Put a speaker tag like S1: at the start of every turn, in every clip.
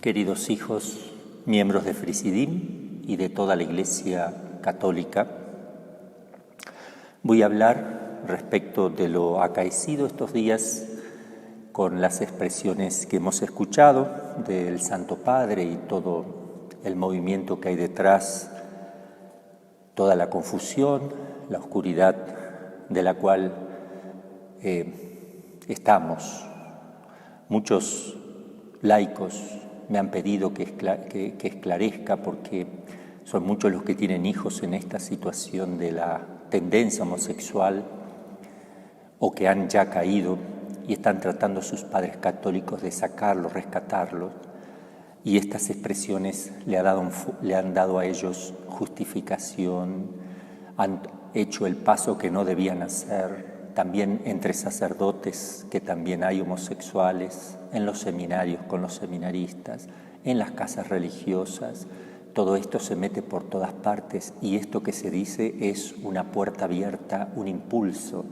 S1: Queridos hijos, miembros de Frisidim y de toda la Iglesia Católica, voy a hablar respecto de lo acaecido estos días con las expresiones que hemos escuchado del Santo Padre y todo el movimiento que hay detrás, toda la confusión, la oscuridad de la cual estamos. Muchos laicos me han pedido que esclarezca porque son muchos los que tienen hijos en esta situación de la tendencia homosexual o que han ya caído y están tratando sus padres católicos de sacarlos, rescatarlos, y estas expresiones le han dado a ellos justificación, han hecho el paso que no debían hacer. También entre sacerdotes, que también hay homosexuales, en los seminarios con los seminaristas, en las casas religiosas. Todo esto se mete por todas partes y esto que se dice es una puerta abierta, un impulso.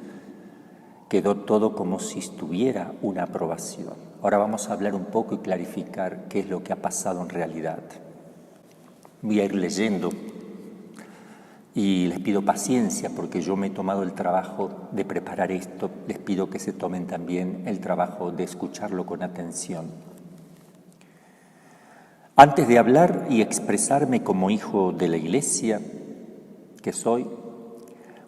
S1: Quedó todo como si estuviera una aprobación. Ahora vamos a hablar un poco y clarificar qué es lo que ha pasado en realidad. Voy a ir leyendo. Y les pido paciencia porque yo me he tomado el trabajo de preparar esto. Les pido que se tomen también el trabajo de escucharlo con atención. Antes de hablar y expresarme como hijo de la Iglesia que soy,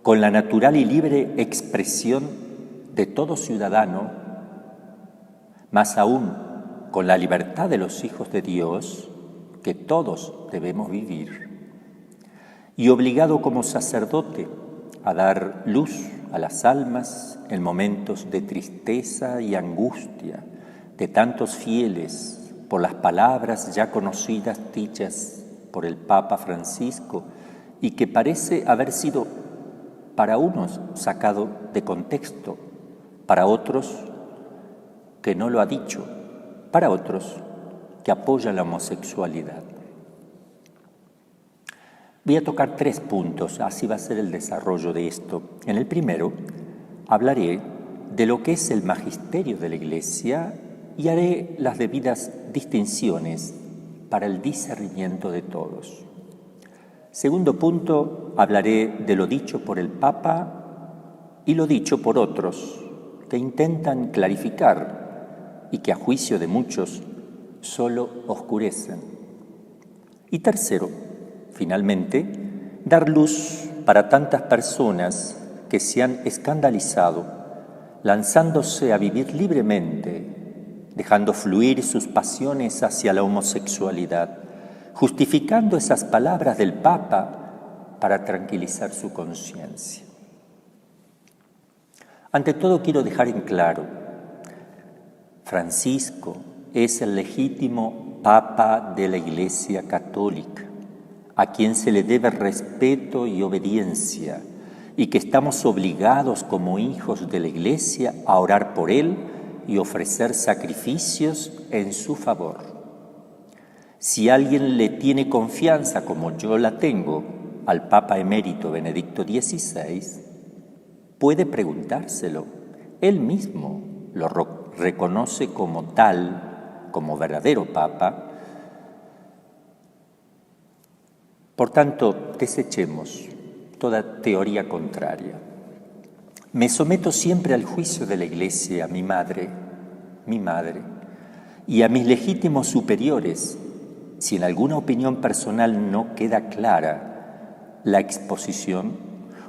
S1: con la natural y libre expresión de todo ciudadano, más aún con la libertad de los hijos de Dios, que todos debemos vivir, y obligado como sacerdote a dar luz a las almas en momentos de tristeza y angustia de tantos fieles por las palabras ya conocidas dichas por el Papa Francisco y que parece haber sido para unos sacado de contexto, para otros que no lo ha dicho, para otros que apoyan la homosexualidad. Voy a tocar 3 puntos, así va a ser el desarrollo de esto. En el primero, hablaré de lo que es el magisterio de la Iglesia y haré las debidas distinciones para el discernimiento de todos. Segundo punto, hablaré de lo dicho por el Papa y lo dicho por otros que intentan clarificar y que a juicio de muchos solo oscurecen. Y tercero, finalmente, dar luz para tantas personas que se han escandalizado, lanzándose a vivir libremente, dejando fluir sus pasiones hacia la homosexualidad, justificando esas palabras del Papa para tranquilizar su conciencia. Ante todo, quiero dejar en claro, Francisco es el legítimo Papa de la Iglesia Católica, a quien se le debe respeto y obediencia, y que estamos obligados como hijos de la Iglesia a orar por él y ofrecer sacrificios en su favor. Si alguien le tiene confianza, como yo la tengo, al Papa emérito Benedicto XVI, puede preguntárselo. Él mismo lo reconoce como tal, como verdadero Papa. Por tanto, desechemos toda teoría contraria. Me someto siempre al juicio de la Iglesia, mi madre, y a mis legítimos superiores, si en alguna opinión personal no queda clara la exposición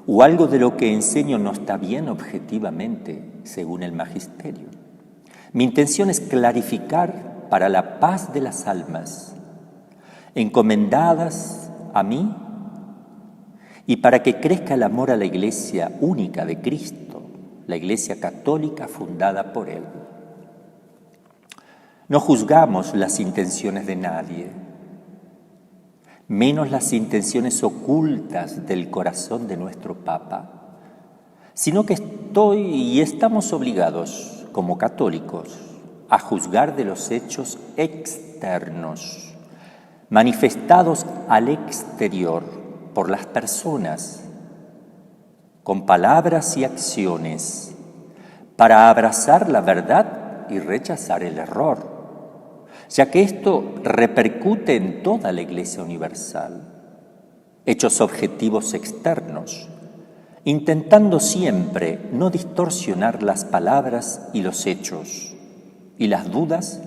S1: o algo de lo que enseño no está bien objetivamente, según el magisterio. Mi intención es clarificar para la paz de las almas, encomendadas a mí y para que crezca el amor a la Iglesia única de Cristo, la Iglesia Católica fundada por Él. No juzgamos las intenciones de nadie, menos las intenciones ocultas del corazón de nuestro Papa, sino que estamos obligados como católicos a juzgar de los hechos externos, manifestados al exterior por las personas, con palabras y acciones, para abrazar la verdad y rechazar el error, ya que esto repercute en toda la Iglesia universal. Hechos objetivos externos, intentando siempre no distorsionar las palabras y los hechos, y las dudas,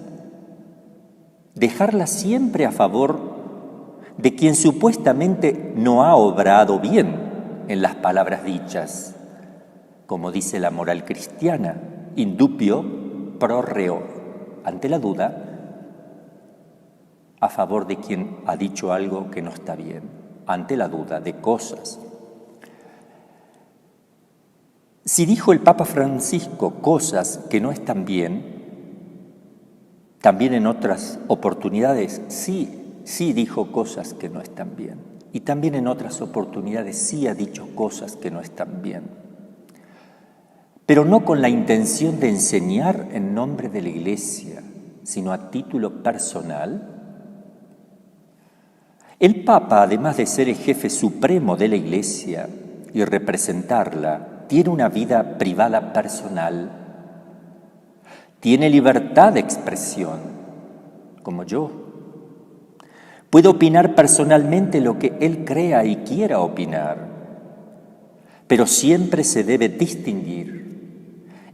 S1: dejarlas siempre a favor de quien supuestamente no ha obrado bien en las palabras dichas, como dice la moral cristiana, indubio pro reo, ante la duda, a favor de quien ha dicho algo que no está bien, ante la duda de cosas. Si dijo el Papa Francisco cosas que no están bien, también en otras oportunidades sí dijo cosas que no están bien. Y también en otras oportunidades sí ha dicho cosas que no están bien. Pero no con la intención de enseñar en nombre de la Iglesia, sino a título personal. El Papa, además de ser el jefe supremo de la Iglesia y representarla, tiene una vida privada personal. Tiene libertad de expresión, como yo. Puede opinar personalmente lo que él crea y quiera opinar, pero siempre se debe distinguir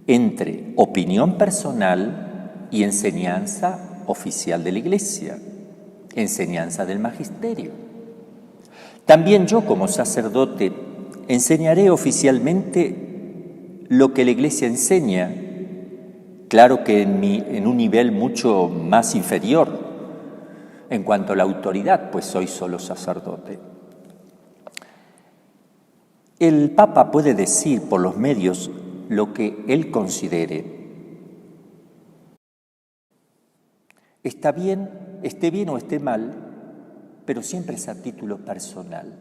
S1: entre opinión personal y enseñanza oficial de la Iglesia, enseñanza del magisterio. También yo, como sacerdote, enseñaré oficialmente lo que la Iglesia enseña, claro que en un nivel mucho más inferior en cuanto a la autoridad, pues soy solo sacerdote. El Papa puede decir por los medios lo que él considere. Está bien, esté bien o esté mal, pero siempre es a título personal.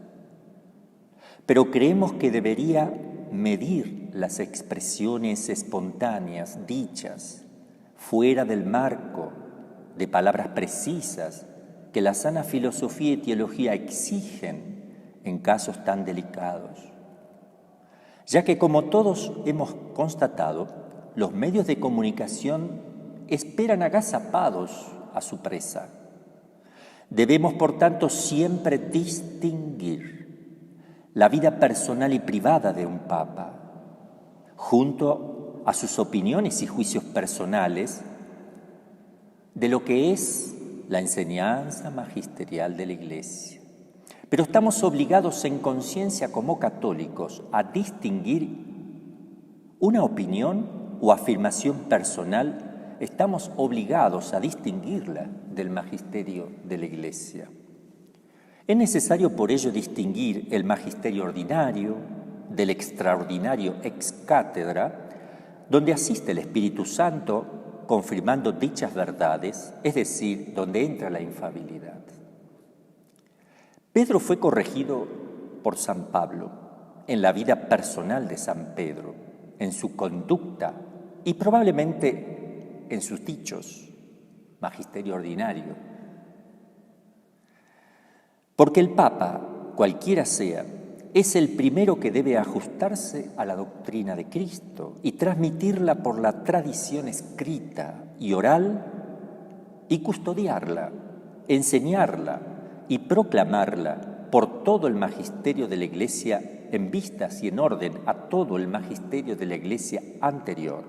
S1: Pero creemos que debería medir las expresiones espontáneas, dichas, fuera del marco de palabras precisas que la sana filosofía y teología exigen en casos tan delicados. Ya que, como todos hemos constatado, los medios de comunicación esperan agazapados a su presa. Debemos, por tanto, siempre distinguir la vida personal y privada de un papa, junto a sus opiniones y juicios personales, de lo que es la enseñanza magisterial de la Iglesia. Pero estamos obligados en conciencia como católicos a distinguir una opinión o afirmación personal, estamos obligados a distinguirla del magisterio de la Iglesia. Es necesario por ello distinguir el magisterio ordinario del extraordinario ex cátedra, donde asiste el Espíritu Santo confirmando dichas verdades, es decir, donde entra la infalibilidad. Pedro fue corregido por San Pablo en la vida personal de San Pedro, en su conducta y probablemente en sus dichos, magisterio ordinario. Porque el Papa, cualquiera sea, es el primero que debe ajustarse a la doctrina de Cristo y transmitirla por la tradición escrita y oral y custodiarla, enseñarla y proclamarla por todo el magisterio de la Iglesia en vistas y en orden a todo el magisterio de la Iglesia anterior.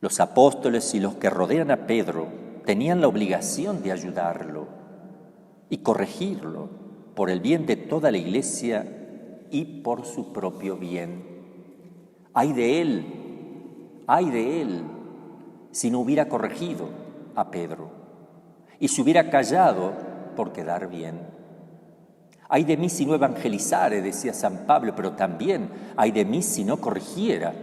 S1: Los apóstoles y los que rodean a Pedro tenían la obligación de ayudarlo y corregirlo por el bien de toda la Iglesia y por su propio bien. ¡Ay de él, si no hubiera corregido a Pedro y se hubiera callado por quedar bien! ¡Ay de mí si no evangelizare!, decía San Pablo, pero también ¡ay de mí si no corrigiera!,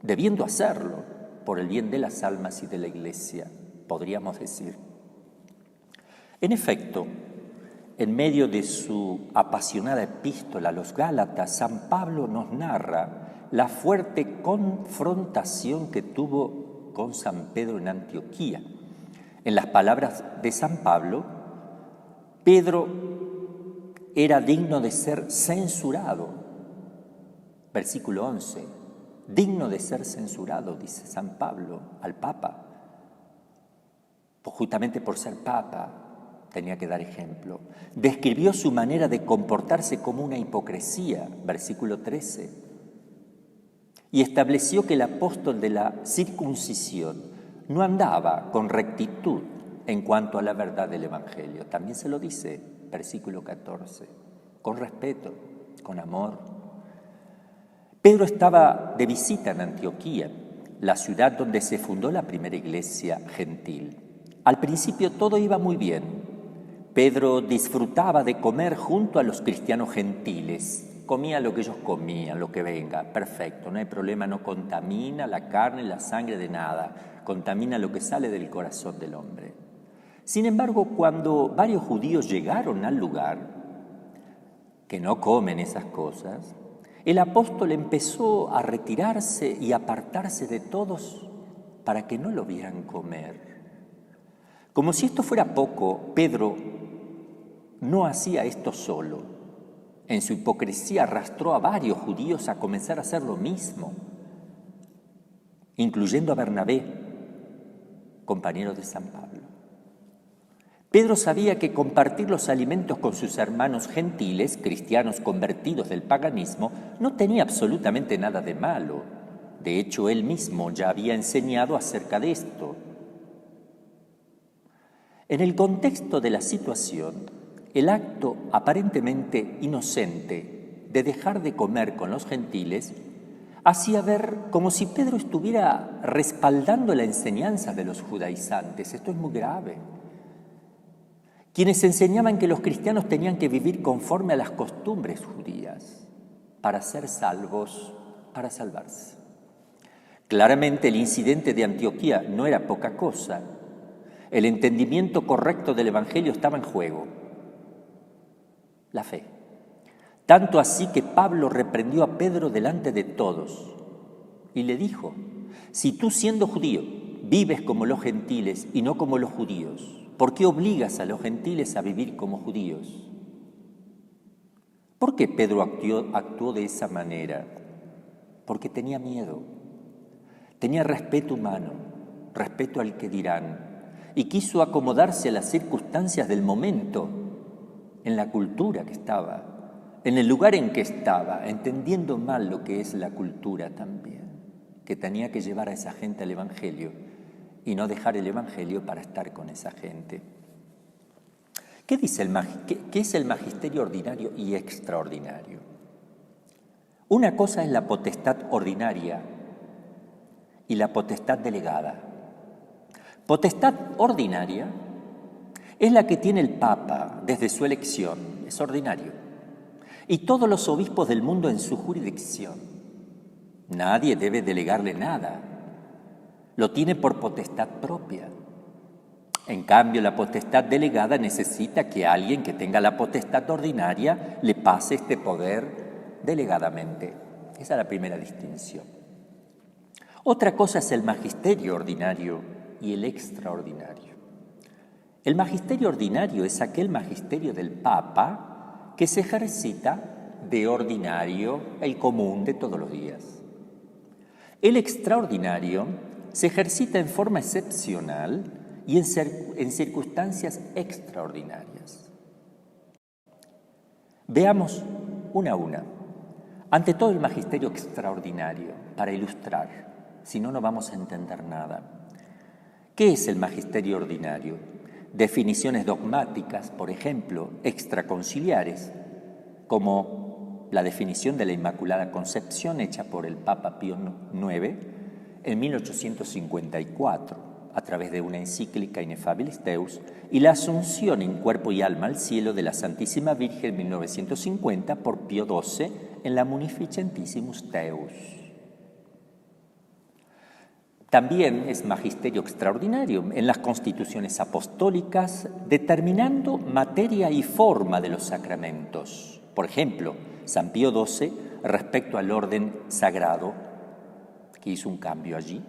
S1: debiendo hacerlo por el bien de las almas y de la Iglesia, podríamos decir. En efecto, en medio de su apasionada epístola a los Gálatas, San Pablo nos narra la fuerte confrontación que tuvo con San Pedro en Antioquía. En las palabras de San Pablo, Pedro era digno de ser censurado. Versículo 11, digno de ser censurado, dice San Pablo al Papa, justamente por ser papa, tenía que dar ejemplo. Describió su manera de comportarse como una hipocresía, versículo 13. Y estableció que el apóstol de la circuncisión no andaba con rectitud en cuanto a la verdad del Evangelio. También se lo dice, versículo 14, con respeto, con amor. Pedro estaba de visita en Antioquía, la ciudad donde se fundó la primera iglesia gentil. Al principio todo iba muy bien. Pedro disfrutaba de comer junto a los cristianos gentiles. Comía lo que ellos comían, lo que venga, perfecto, no hay problema, no contamina la carne, la sangre de nada, contamina lo que sale del corazón del hombre. Sin embargo, cuando varios judíos llegaron al lugar, que no comen esas cosas, el apóstol empezó a retirarse y apartarse de todos para que no lo vieran comer. Como si esto fuera poco, Pedro no hacía esto solo. En su hipocresía arrastró a varios judíos a comenzar a hacer lo mismo, incluyendo a Bernabé, compañero de San Pablo. Pedro sabía que compartir los alimentos con sus hermanos gentiles, cristianos convertidos del paganismo, no tenía absolutamente nada de malo. De hecho, él mismo ya había enseñado acerca de esto. En el contexto de la situación, el acto aparentemente inocente de dejar de comer con los gentiles hacía ver como si Pedro estuviera respaldando la enseñanza de los judaizantes. Esto es muy grave. Quienes enseñaban que los cristianos tenían que vivir conforme a las costumbres judías para ser salvos, para salvarse. Claramente el incidente de Antioquía no era poca cosa. El entendimiento correcto del Evangelio estaba en juego. La fe. Tanto así que Pablo reprendió a Pedro delante de todos y le dijo: si tú siendo judío vives como los gentiles y no como los judíos, ¿por qué obligas a los gentiles a vivir como judíos? ¿Por qué Pedro actuó de esa manera? Porque tenía miedo, tenía respeto humano, respeto al que dirán, y quiso acomodarse a las circunstancias del momento, en la cultura que estaba, en el lugar en que estaba, entendiendo mal lo que es la cultura también, que tenía que llevar a esa gente al Evangelio y no dejar el Evangelio para estar con esa gente. ¿Qué es el magisterio ordinario y extraordinario? Una cosa es la potestad ordinaria y la potestad delegada. Potestad ordinaria es la que tiene el Papa desde su elección, es ordinario, y todos los obispos del mundo en su jurisdicción. Nadie debe delegarle nada, lo tiene por potestad propia. En cambio, la potestad delegada necesita que alguien que tenga la potestad ordinaria le pase este poder delegadamente. Esa es la primera distinción. Otra cosa es el magisterio ordinario y el extraordinario. El magisterio ordinario es aquel magisterio del Papa que se ejercita de ordinario, el común de todos los días. El extraordinario se ejercita en forma excepcional y en circunstancias extraordinarias. Veamos una a una. Ante todo, el magisterio extraordinario, para ilustrar, si no, no vamos a entender nada. ¿Qué es el magisterio ordinario? Definiciones dogmáticas, por ejemplo, extraconciliares, como la definición de la Inmaculada Concepción hecha por el Papa Pío IX en 1854, a través de una encíclica Ineffabilis Deus, y la asunción en cuerpo y alma al cielo de la Santísima Virgen en 1950 por Pío XII en la Munificentissimus Deus. También es magisterio extraordinario en las constituciones apostólicas, determinando materia y forma de los sacramentos. Por ejemplo, San Pío XII, respecto al orden sagrado, que hizo un cambio allí.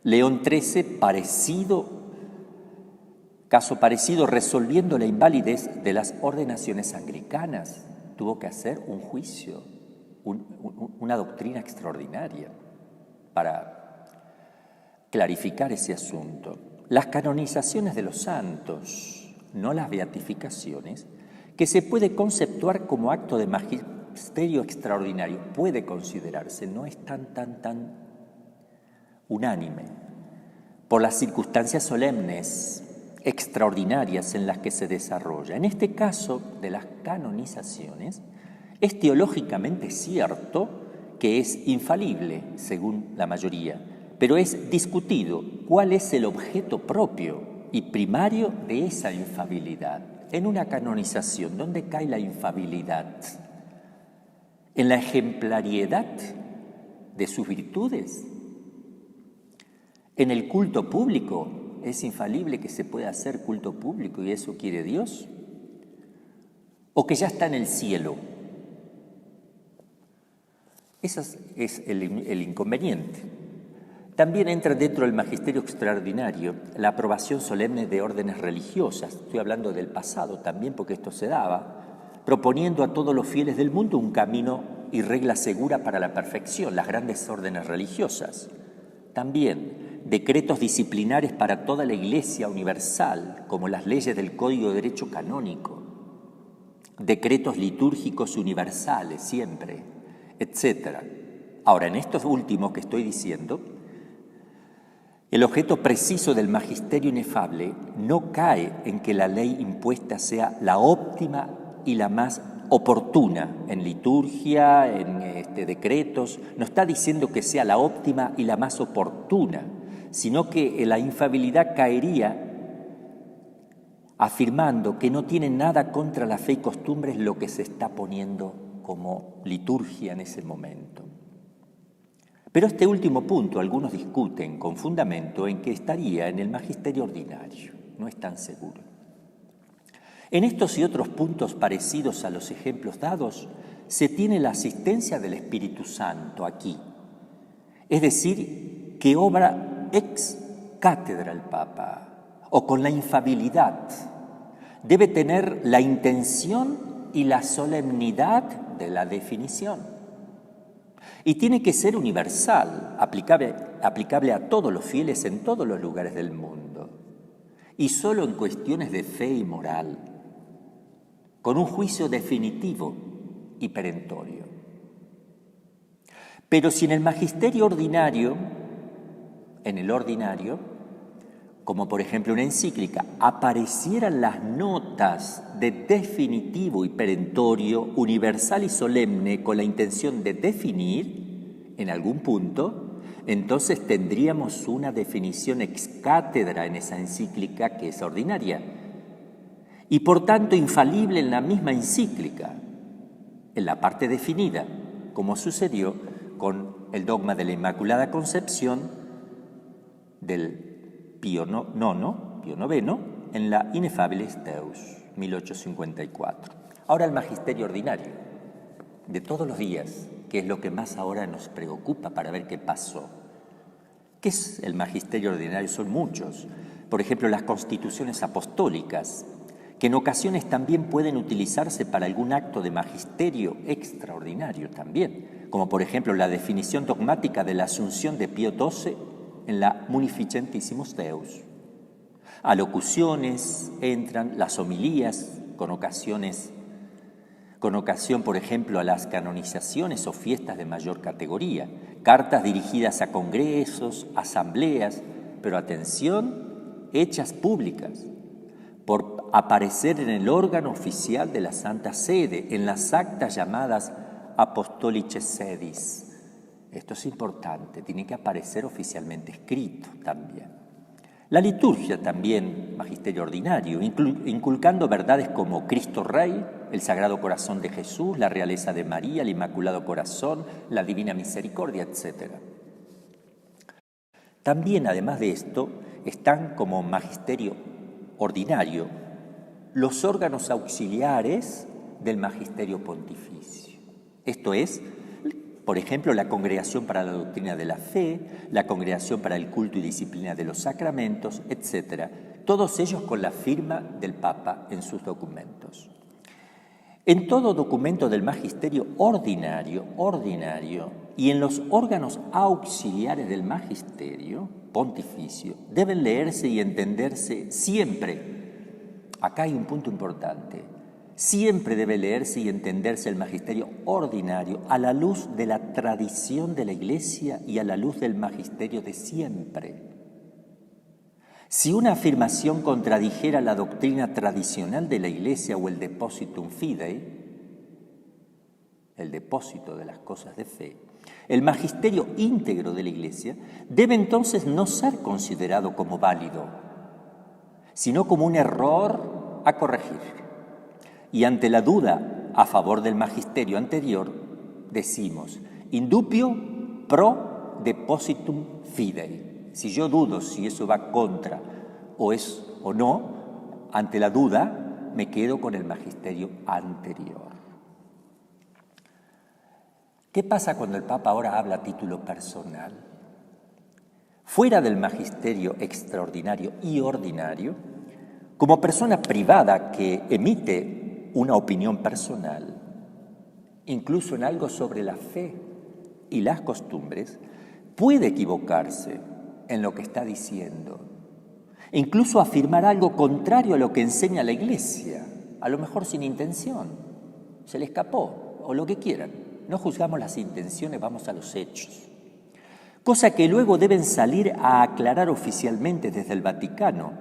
S1: León XIII, caso parecido, resolviendo la invalidez de las ordenaciones anglicanas. Tuvo que hacer un juicio, una doctrina extraordinaria para clarificar ese asunto. las canonizaciones de los santos, no las beatificaciones, que se puede conceptuar como acto de magisterio extraordinario, puede considerarse, no es tan unánime, por las circunstancias solemnes, extraordinarias en las que se desarrolla. En este caso de las canonizaciones, es teológicamente cierto que es infalible, según la mayoría, pero es discutido cuál es el objeto propio y primario de esa infalibilidad. En una canonización, ¿dónde cae la infalibilidad? ¿En la ejemplariedad de sus virtudes? ¿En el culto público? ¿Es infalible que se pueda hacer culto público y eso quiere Dios? ¿O que ya está en el cielo? Ese es el inconveniente. También entra dentro del magisterio extraordinario la aprobación solemne de órdenes religiosas. Estoy hablando del pasado también porque esto se daba, proponiendo a todos los fieles del mundo un camino y regla segura para la perfección, las grandes órdenes religiosas. También decretos disciplinares para toda la Iglesia universal, como las leyes del Código de Derecho Canónico, decretos litúrgicos universales siempre, etc. Ahora, en estos últimos que estoy diciendo, el objeto preciso del magisterio inefable no cae en que la ley impuesta sea la óptima y la más oportuna en liturgia, en decretos. No está diciendo que sea la óptima y la más oportuna, sino que la infalibilidad caería afirmando que no tiene nada contra la fe y costumbres lo que se está poniendo como liturgia en ese momento. Pero este último punto algunos discuten con fundamento en que estaría en el magisterio ordinario, no es tan seguro. En estos y otros puntos parecidos a los ejemplos dados, se tiene la asistencia del Espíritu Santo aquí, es decir, que obra ex cátedra el Papa, o con la infalibilidad. Debe tener la intención y la solemnidad de la definición. Y tiene que ser universal, aplicable a todos los fieles en todos los lugares del mundo, y solo en cuestiones de fe y moral, con un juicio definitivo y perentorio. Pero si en el magisterio ordinario, como por ejemplo una encíclica, aparecieran las notas de definitivo y perentorio, universal y solemne, con la intención de definir en algún punto, entonces tendríamos una definición ex cátedra en esa encíclica que es ordinaria, y por tanto infalible en la misma encíclica, en la parte definida, como sucedió con el dogma de la Inmaculada Concepción del Pío IX, en la Ineffabilis Deus, 1854. Ahora el magisterio ordinario, de todos los días, que es lo que más ahora nos preocupa para ver qué pasó. ¿Qué es el magisterio ordinario? Son muchos. Por ejemplo, las constituciones apostólicas, que en ocasiones también pueden utilizarse para algún acto de magisterio extraordinario también, como por ejemplo la definición dogmática de la Asunción de Pío XII en la Munificentissimus Deus. Alocuciones entran, las homilías, con ocasión, por ejemplo, a las canonizaciones o fiestas de mayor categoría, cartas dirigidas a congresos, asambleas, pero atención, hechas públicas, por aparecer en el órgano oficial de la Santa Sede, en las actas llamadas Apostolicae Sedis. Esto es importante, tiene que aparecer oficialmente escrito también. La liturgia también, magisterio ordinario, inculcando verdades como Cristo Rey, el Sagrado Corazón de Jesús, la realeza de María, el Inmaculado Corazón, la Divina Misericordia, etc. También, además de esto, están como magisterio ordinario los órganos auxiliares del magisterio pontificio. Esto es, por ejemplo, la Congregación para la Doctrina de la Fe, la Congregación para el Culto y Disciplina de los Sacramentos, etc. Todos ellos con la firma del Papa en sus documentos. En todo documento del magisterio ordinario, y en los órganos auxiliares del magisterio pontificio, deben leerse y entenderse siempre. Acá hay un punto importante. Siempre debe leerse y entenderse el magisterio ordinario a la luz de la tradición de la Iglesia y a la luz del magisterio de siempre. Si una afirmación contradijera la doctrina tradicional de la Iglesia o el depositum fidei, el depósito de las cosas de fe, el magisterio íntegro de la Iglesia debe entonces no ser considerado como válido, sino como un error a corregir. Y ante la duda a favor del magisterio anterior, decimos, indubio pro depositum fidei. Si yo dudo si eso va contra o es o no, ante la duda me quedo con el magisterio anterior. ¿Qué pasa cuando el Papa ahora habla a título personal? Fuera del magisterio extraordinario y ordinario, como persona privada que emite una opinión personal, incluso en algo sobre la fe y las costumbres, puede equivocarse en lo que está diciendo, incluso afirmar algo contrario a lo que enseña la Iglesia, a lo mejor sin intención, se le escapó o lo que quieran. No juzgamos las intenciones, vamos a los hechos. Cosa que luego deben salir a aclarar oficialmente desde el Vaticano.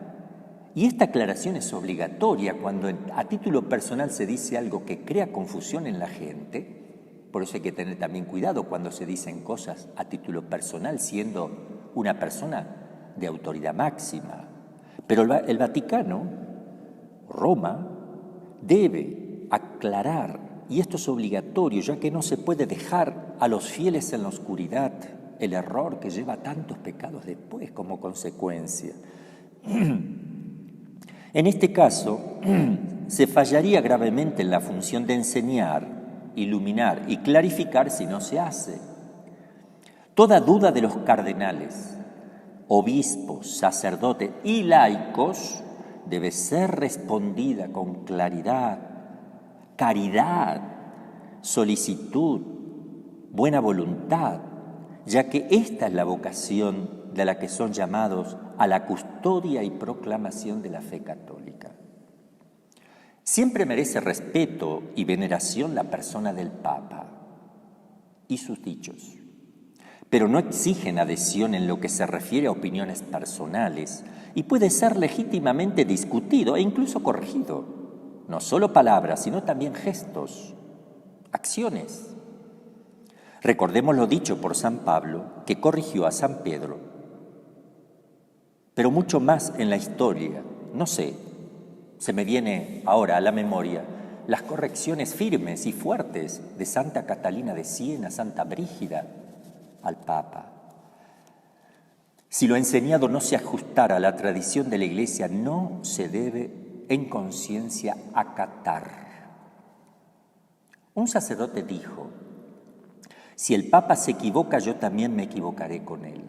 S1: Y esta aclaración es obligatoria cuando a título personal se dice algo que crea confusión en la gente. Por eso hay que tener también cuidado cuando se dicen cosas a título personal, siendo una persona de autoridad máxima. Pero el Vaticano, Roma, debe aclarar. Y esto es obligatorio, ya que no se puede dejar a los fieles en la oscuridad el error que lleva tantos pecados después como consecuencia. En este caso, se fallaría gravemente en la función de enseñar, iluminar y clarificar si no se hace. Toda duda de los cardenales, obispos, sacerdotes y laicos debe ser respondida con claridad, caridad, solicitud, buena voluntad, ya que esta es la vocación de la que son llamados a la custodia y proclamación de la fe católica. Siempre merece respeto y veneración la persona del Papa y sus dichos, pero no exigen adhesión en lo que se refiere a opiniones personales y puede ser legítimamente discutido e incluso corregido. No solo palabras, sino también gestos, acciones. Recordemos lo dicho por San Pablo, que corrigió a San Pedro. Pero mucho más en la historia, no sé, se me viene ahora a la memoria las correcciones firmes y fuertes de Santa Catalina de Siena, Santa Brígida, al Papa. Si lo enseñado no se ajustara a la tradición de la Iglesia, no se debe en conciencia acatar. Un sacerdote dijo, si el Papa se equivoca, yo también me equivocaré con él.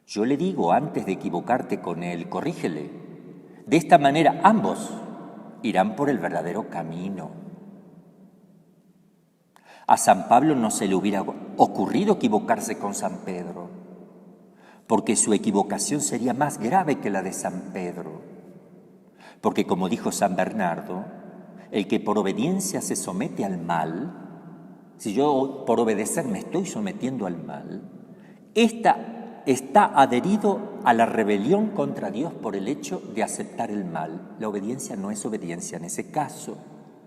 S1: Yo le digo, antes de equivocarte con él, corrígele. De esta manera ambos irán por el verdadero camino. A San Pablo no se le hubiera ocurrido equivocarse con San Pedro, porque su equivocación sería más grave que la de San Pedro. Porque como dijo San Bernardo, el que por obediencia se somete al mal, si yo por obedecer me estoy sometiendo al mal, está adherido a la rebelión contra Dios por el hecho de aceptar el mal. La obediencia no es obediencia en ese caso,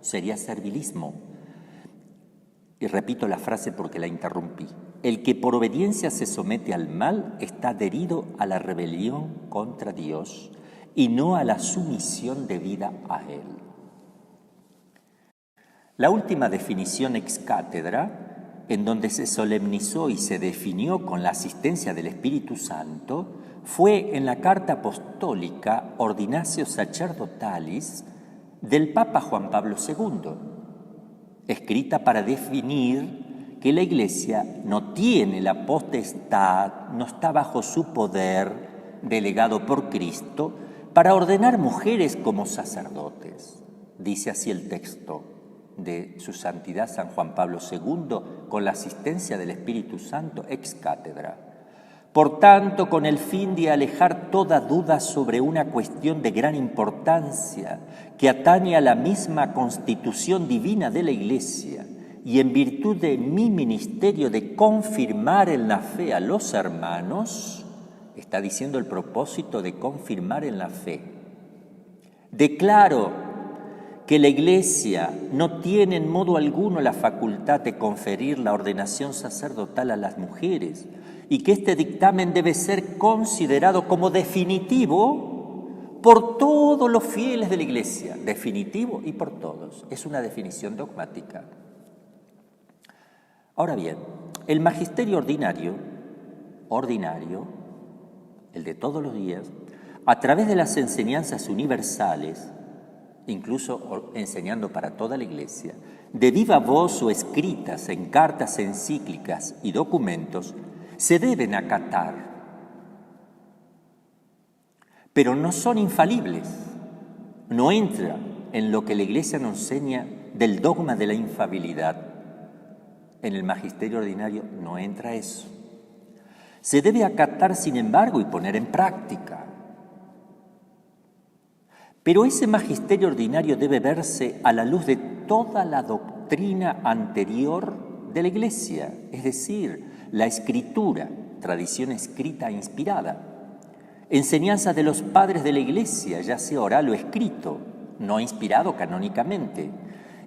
S1: sería servilismo. Y repito la frase porque la interrumpí. El que por obediencia se somete al mal está adherido a la rebelión contra Dios y no a la sumisión debida a Él. La última definición ex cátedra, en donde se solemnizó y se definió con la asistencia del Espíritu Santo, fue en la carta apostólica Ordinatio Sacerdotalis del Papa Juan Pablo II, escrita para definir que la Iglesia no tiene la potestad, no está bajo su poder delegado por Cristo para ordenar mujeres como sacerdotes. dice así el texto de Su Santidad San Juan Pablo II, con la asistencia del Espíritu Santo, ex cátedra. Por tanto, con el fin de alejar toda duda sobre una cuestión de gran importancia que atañe a la misma constitución divina de la Iglesia, y en virtud de mi ministerio de confirmar en la fe a los hermanos, está diciendo el propósito de confirmar en la fe, declaro que la Iglesia no tiene en modo alguno la facultad de conferir la ordenación sacerdotal a las mujeres y que este dictamen debe ser considerado como definitivo por todos los fieles de la Iglesia, definitivo y por todos. Es una definición dogmática. Ahora bien, el magisterio ordinario, el de todos los días, a través de las enseñanzas universales, incluso enseñando para toda la Iglesia, de viva voz o escritas en cartas encíclicas y documentos, se deben acatar, pero no son infalibles. No entra en lo que la Iglesia nos enseña del dogma de la infalibilidad. En el magisterio ordinario no entra eso. Se debe acatar, sin embargo, y poner en práctica. Pero ese magisterio ordinario debe verse a la luz de toda la doctrina anterior de la Iglesia, es decir, la Escritura, tradición escrita e inspirada, enseñanza de los padres de la Iglesia, ya sea oral o escrito, no inspirado canónicamente,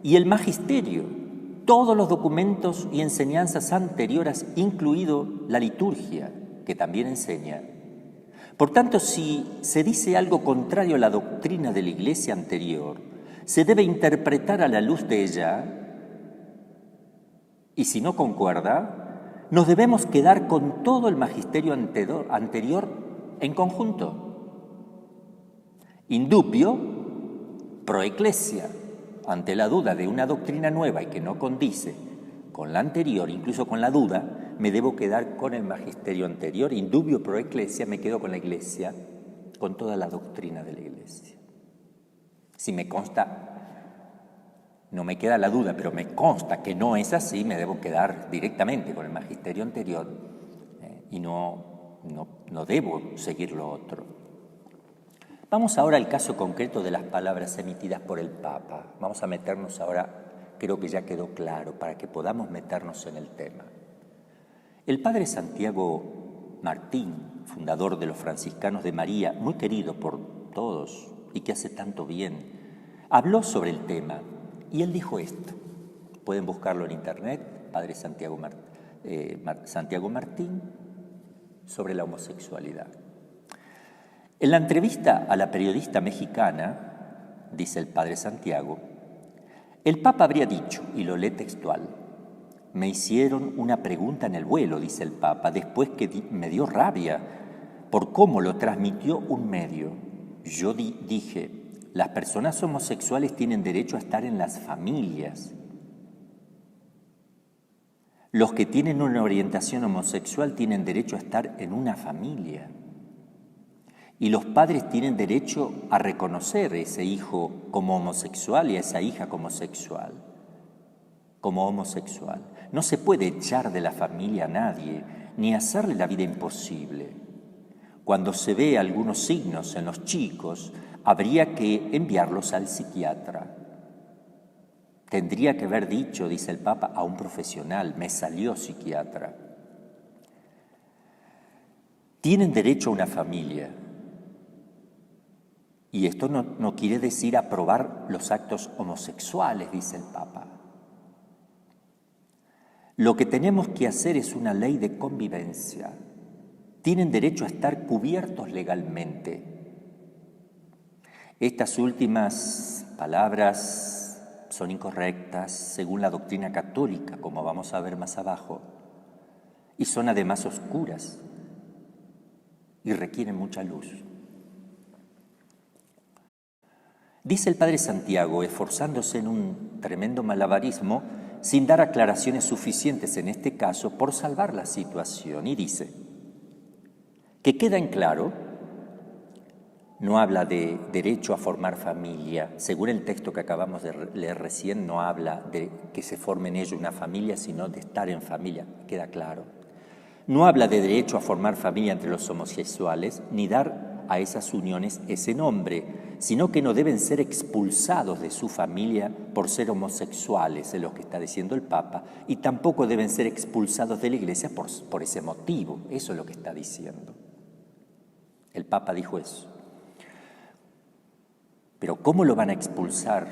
S1: y el magisterio, todos los documentos y enseñanzas anteriores, incluido la liturgia, que también enseña. Por tanto, si se dice algo contrario a la doctrina de la Iglesia anterior, se debe interpretar a la luz de ella, y si no concuerda, nos debemos quedar con todo el magisterio anterior en conjunto. Indubio pro ecclesia. Ante la duda de una doctrina nueva y que no condice con la anterior, incluso con la duda, me debo quedar con el magisterio anterior. Indubio pro ecclesia, me quedo con la Iglesia, con toda la doctrina de la Iglesia. Si me consta, no me queda la duda, pero me consta que no es así, me debo quedar directamente con el magisterio anterior y no debo seguir lo otro. Vamos ahora al caso concreto de las palabras emitidas por el Papa. Vamos a meternos ahora, creo que ya quedó claro, para que podamos meternos en el tema. El padre Santiago Martín, fundador de los franciscanos de María, muy querido por todos y que hace tanto bien, habló sobre el tema y él dijo esto. Pueden buscarlo en internet, padre Santiago Martín, sobre la homosexualidad. En la entrevista a la periodista mexicana, dice el padre Santiago, el Papa habría dicho, y lo lee textual, me hicieron una pregunta en el vuelo, dice el Papa, después que me dio rabia por cómo lo transmitió un medio. Yo dije, las personas homosexuales tienen derecho a estar en las familias. Los que tienen una orientación homosexual tienen derecho a estar en una familia. Y los padres tienen derecho a reconocer a ese hijo como homosexual y a esa hija como homosexual. No se puede echar de la familia a nadie, ni hacerle la vida imposible. Cuando se ve algunos signos en los chicos, habría que enviarlos al psiquiatra. Tendría que haber dicho, dice el Papa, a un profesional, me salió psiquiatra. Tienen derecho a una familia. Y esto no quiere decir aprobar los actos homosexuales, dice el Papa. Lo que tenemos que hacer es una ley de convivencia. Tienen derecho a estar cubiertos legalmente. Estas últimas palabras son incorrectas según la doctrina católica, como vamos a ver más abajo, y son además oscuras y requieren mucha luz. Dice el padre Santiago, esforzándose en un tremendo malabarismo, sin dar aclaraciones suficientes en este caso, por salvar la situación, y dice que queda en claro no habla de derecho a formar familia. Según el texto que acabamos de leer recién, no habla de que se forme en ello una familia, sino de estar en familia, queda claro. No habla de derecho a formar familia entre los homosexuales, ni dar a esas uniones ese nombre, sino que no deben ser expulsados de su familia por ser homosexuales, es lo que está diciendo el Papa, y tampoco deben ser expulsados de la Iglesia por ese motivo. Eso es lo que está diciendo. El Papa dijo eso. Pero ¿cómo lo van a expulsar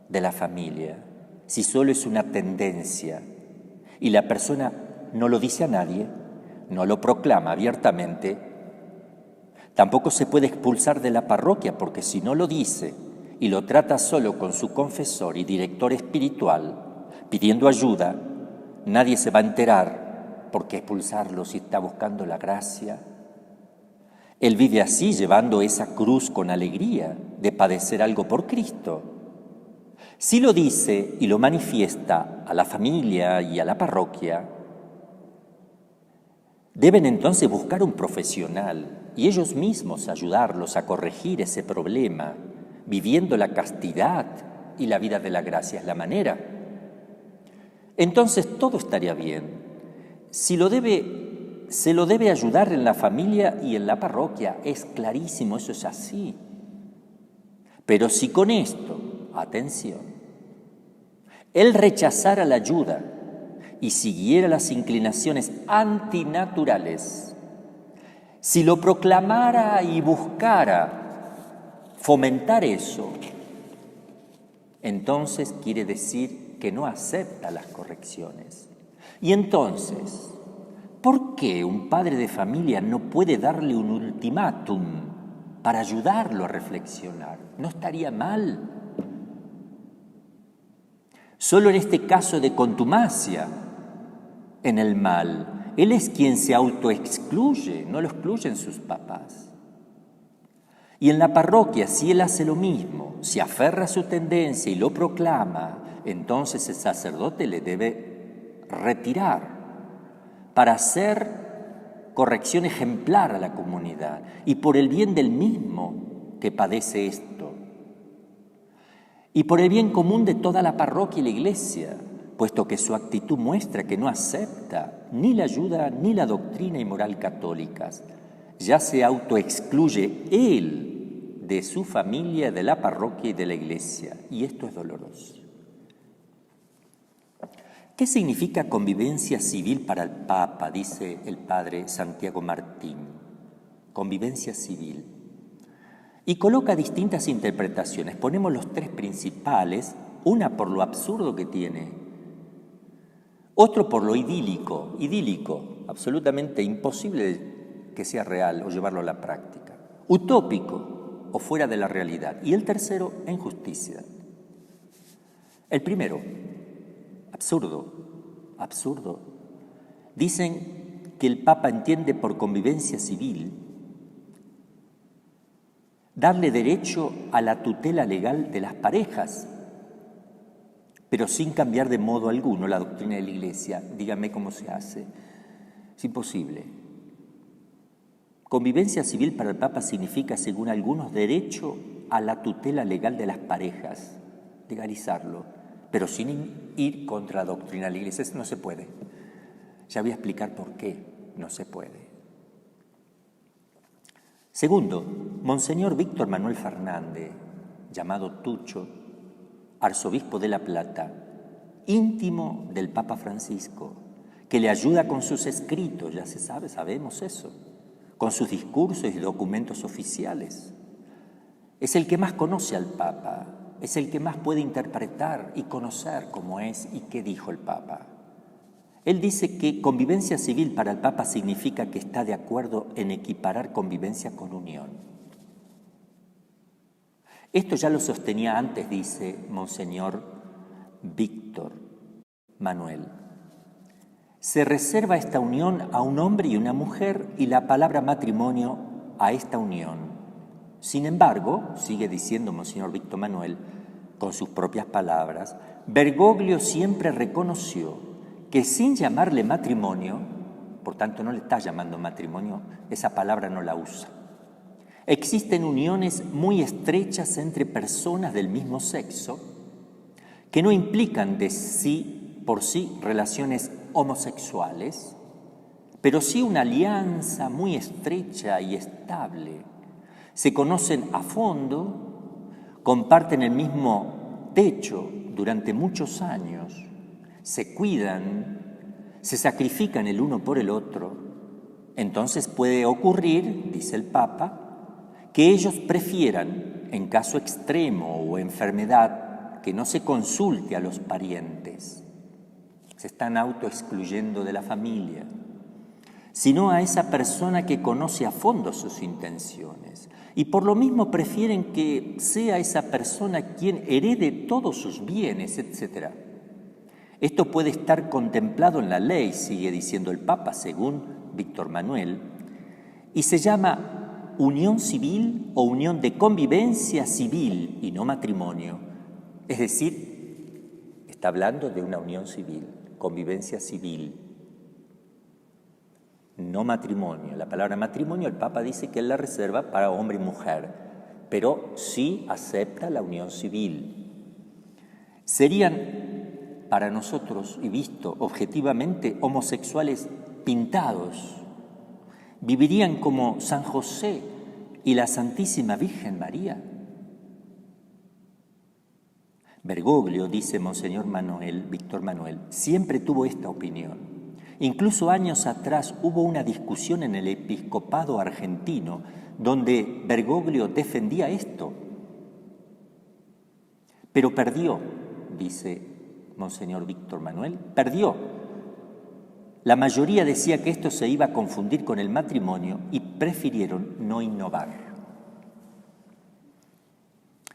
S1: de la familia si solo es una tendencia y la persona no lo dice a nadie, no lo proclama abiertamente? Tampoco se puede expulsar de la parroquia, porque si no lo dice y lo trata solo con su confesor y director espiritual, pidiendo ayuda, nadie se va a enterar. ¿Por qué expulsarlo si está buscando la gracia? Él vive así, llevando esa cruz con alegría de padecer algo por Cristo. Si lo dice y lo manifiesta a la familia y a la parroquia, deben entonces buscar un profesional y ellos mismos ayudarlos a corregir ese problema, viviendo la castidad y la vida de la gracia es la manera. Entonces todo estaría bien. Se lo debe ayudar en la familia y en la parroquia, es clarísimo, eso es así. Pero si con esto, atención, él rechazara la ayuda y siguiera las inclinaciones antinaturales, si lo proclamara y buscara fomentar eso, entonces quiere decir que no acepta las correcciones. Y entonces, ¿por qué un padre de familia no puede darle un ultimátum para ayudarlo a reflexionar? No estaría mal. Solo en este caso de contumacia en el mal, él es quien se autoexcluye, no lo excluyen sus papás. Y en la parroquia, si él hace lo mismo, se aferra a su tendencia y lo proclama, entonces el sacerdote le debe retirar para hacer corrección ejemplar a la comunidad y por el bien del mismo que padece esto. Y por el bien común de toda la parroquia y la iglesia, puesto que su actitud muestra que no acepta ni la ayuda ni la doctrina y moral católicas. Ya se autoexcluye él de su familia, de la parroquia y de la iglesia. Y esto es doloroso. ¿Qué significa convivencia civil para el Papa? Dice el padre Santiago Martín. Convivencia civil. Y coloca distintas interpretaciones. Ponemos los tres principales, una por lo absurdo que tiene, otro por lo idílico, absolutamente imposible que sea real o llevarlo a la práctica, utópico o fuera de la realidad, y el tercero, en justicia. El primero, absurdo. Dicen que el Papa entiende por convivencia civil darle derecho a la tutela legal de las parejas, pero sin cambiar de modo alguno la doctrina de la Iglesia. Dígame cómo se hace. Es imposible. Convivencia civil para el Papa significa, según algunos, derecho a la tutela legal de las parejas, legalizarlo, pero sin ir contra la doctrina de la Iglesia. Eso no se puede. Ya voy a explicar por qué no se puede. Segundo, Monseñor Víctor Manuel Fernández, llamado Tucho, arzobispo de La Plata, íntimo del Papa Francisco, que le ayuda con sus escritos, ya se sabe, sabemos eso, con sus discursos y documentos oficiales. Es el que más conoce al Papa, es el que más puede interpretar y conocer cómo es y qué dijo el Papa. Él dice que convivencia civil para el Papa significa que está de acuerdo en equiparar convivencia con unión. Esto ya lo sostenía antes, dice Monseñor Víctor Manuel. Se reserva esta unión a un hombre y una mujer y la palabra matrimonio a esta unión. Sin embargo, sigue diciendo Monseñor Víctor Manuel, con sus propias palabras, Bergoglio siempre reconoció que sin llamarle matrimonio, por tanto no le está llamando matrimonio, esa palabra no la usa, Existen uniones muy estrechas entre personas del mismo sexo que no implican de sí por sí relaciones homosexuales, pero sí una alianza muy estrecha y estable. Se conocen a fondo, comparten el mismo techo durante muchos años, se cuidan, se sacrifican el uno por el otro. Entonces puede ocurrir, dice el Papa, que ellos prefieran, en caso extremo o enfermedad, que no se consulte a los parientes. Se están autoexcluyendo de la familia, sino a esa persona que conoce a fondo sus intenciones. Y por lo mismo prefieren que sea esa persona quien herede todos sus bienes, etc. Esto puede estar contemplado en la ley, sigue diciendo el Papa, según Víctor Manuel, y se llama unión civil o unión de convivencia civil y no matrimonio. Es decir, está hablando de una unión civil, convivencia civil, no matrimonio. La palabra matrimonio el Papa dice que él la reserva para hombre y mujer, pero sí acepta la unión civil. Serían para nosotros, y visto objetivamente, homosexuales pintados. Vivirían como San José y la Santísima Virgen María. Bergoglio, dice Monseñor Manuel, Víctor Manuel, siempre tuvo esta opinión. Incluso años atrás hubo una discusión en el episcopado argentino donde Bergoglio defendía esto. Pero perdió, dice Monseñor Víctor Manuel, perdió. La mayoría decía que esto se iba a confundir con el matrimonio y prefirieron no innovar.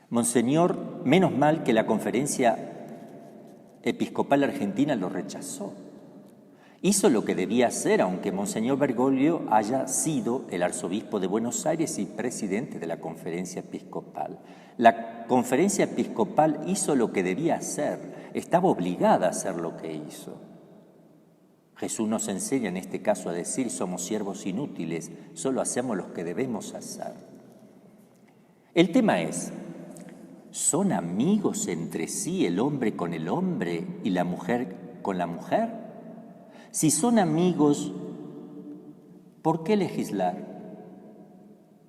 S1: Monseñor, menos mal que la Conferencia Episcopal Argentina lo rechazó. Hizo lo que debía hacer, aunque Monseñor Bergoglio haya sido el arzobispo de Buenos Aires y presidente de la Conferencia Episcopal. La Conferencia Episcopal hizo lo que debía hacer, estaba obligada a hacer lo que hizo. Jesús nos enseña en este caso a decir: somos siervos inútiles, solo hacemos lo que debemos hacer. El tema es: ¿son amigos entre sí el hombre con el hombre y la mujer con la mujer? Si son amigos, ¿por qué legislar?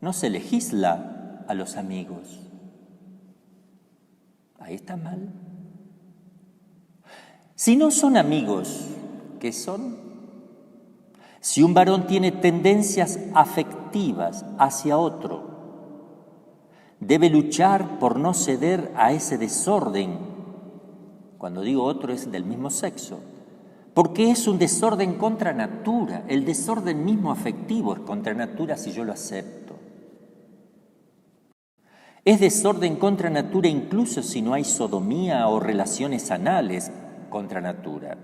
S1: No se legisla a los amigos. Ahí está mal. Si no son amigos, ¿qué son? Si un varón tiene tendencias afectivas hacia otro, debe luchar por no ceder a ese desorden. Cuando digo otro es del mismo sexo, porque es un desorden contra natura. El desorden mismo afectivo es contra natura si yo lo acepto. Es desorden contra natura incluso si no hay sodomía o relaciones anales contra natura.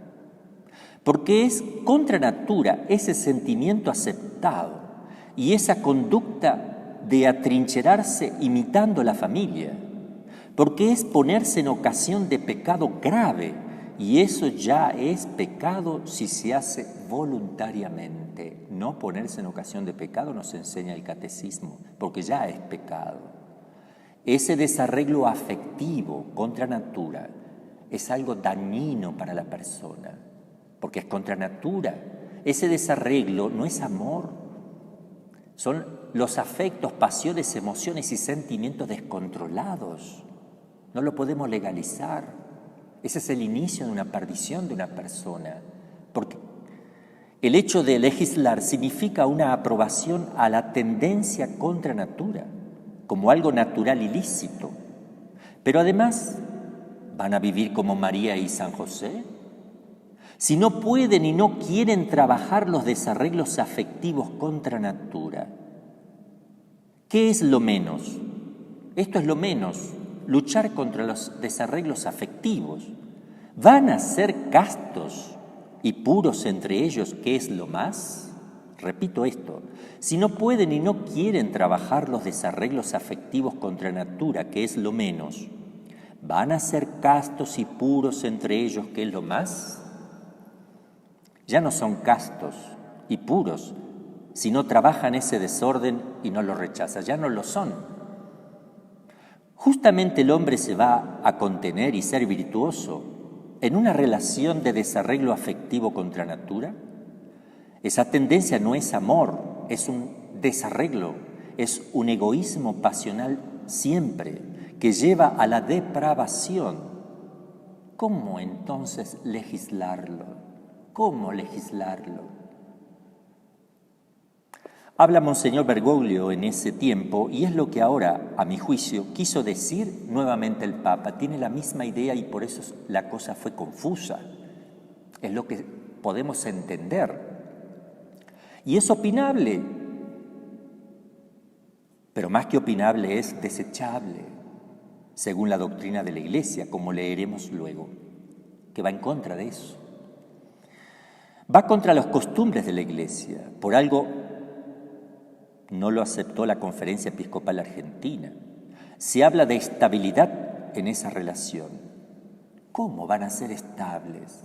S1: Porque es contra natura ese sentimiento aceptado y esa conducta de atrincherarse imitando la familia. Porque es ponerse en ocasión de pecado grave, y eso ya es pecado si se hace voluntariamente. No ponerse en ocasión de pecado nos enseña el catecismo, porque ya es pecado. Ese desarreglo afectivo contra natura es algo dañino para la persona, porque es contra natura. Ese desarreglo no es amor, son los afectos, pasiones, emociones y sentimientos descontrolados. No lo podemos legalizar. Ese es el inicio de una perdición de una persona, porque el hecho de legislar significa una aprobación a la tendencia contra natura, como algo natural ilícito. Pero además, ¿van a vivir como María y San José? Si no pueden y no quieren trabajar los desarreglos afectivos contra natura, ¿qué es lo menos? Esto es lo menos. Luchar contra los desarreglos afectivos. ¿Van a ser castos y puros entre ellos, qué es lo más? Repito esto, si no pueden y no quieren trabajar los desarreglos afectivos contra natura, qué es lo menos, ¿van a ser castos y puros entre ellos, qué es lo más? Ya no son castos y puros, si no trabajan ese desorden y no lo rechazan, ya no lo son. Justamente el hombre se va a contener y ser virtuoso en una relación de desarreglo afectivo contra natura. Esa tendencia no es amor, es un desarreglo, es un egoísmo pasional siempre que lleva a la depravación. ¿Cómo entonces legislarlo? ¿Cómo legislarlo? Habla Monseñor Bergoglio en ese tiempo y es lo que ahora, a mi juicio, quiso decir nuevamente el Papa. Tiene la misma idea y por eso la cosa fue confusa. Es lo que podemos entender. Y es opinable, pero más que opinable es desechable, según la doctrina de la Iglesia, como leeremos luego, que va en contra de eso. Va contra las costumbres de la Iglesia, por algo no lo aceptó la Conferencia Episcopal Argentina. Se habla de estabilidad en esa relación. ¿Cómo van a ser estables?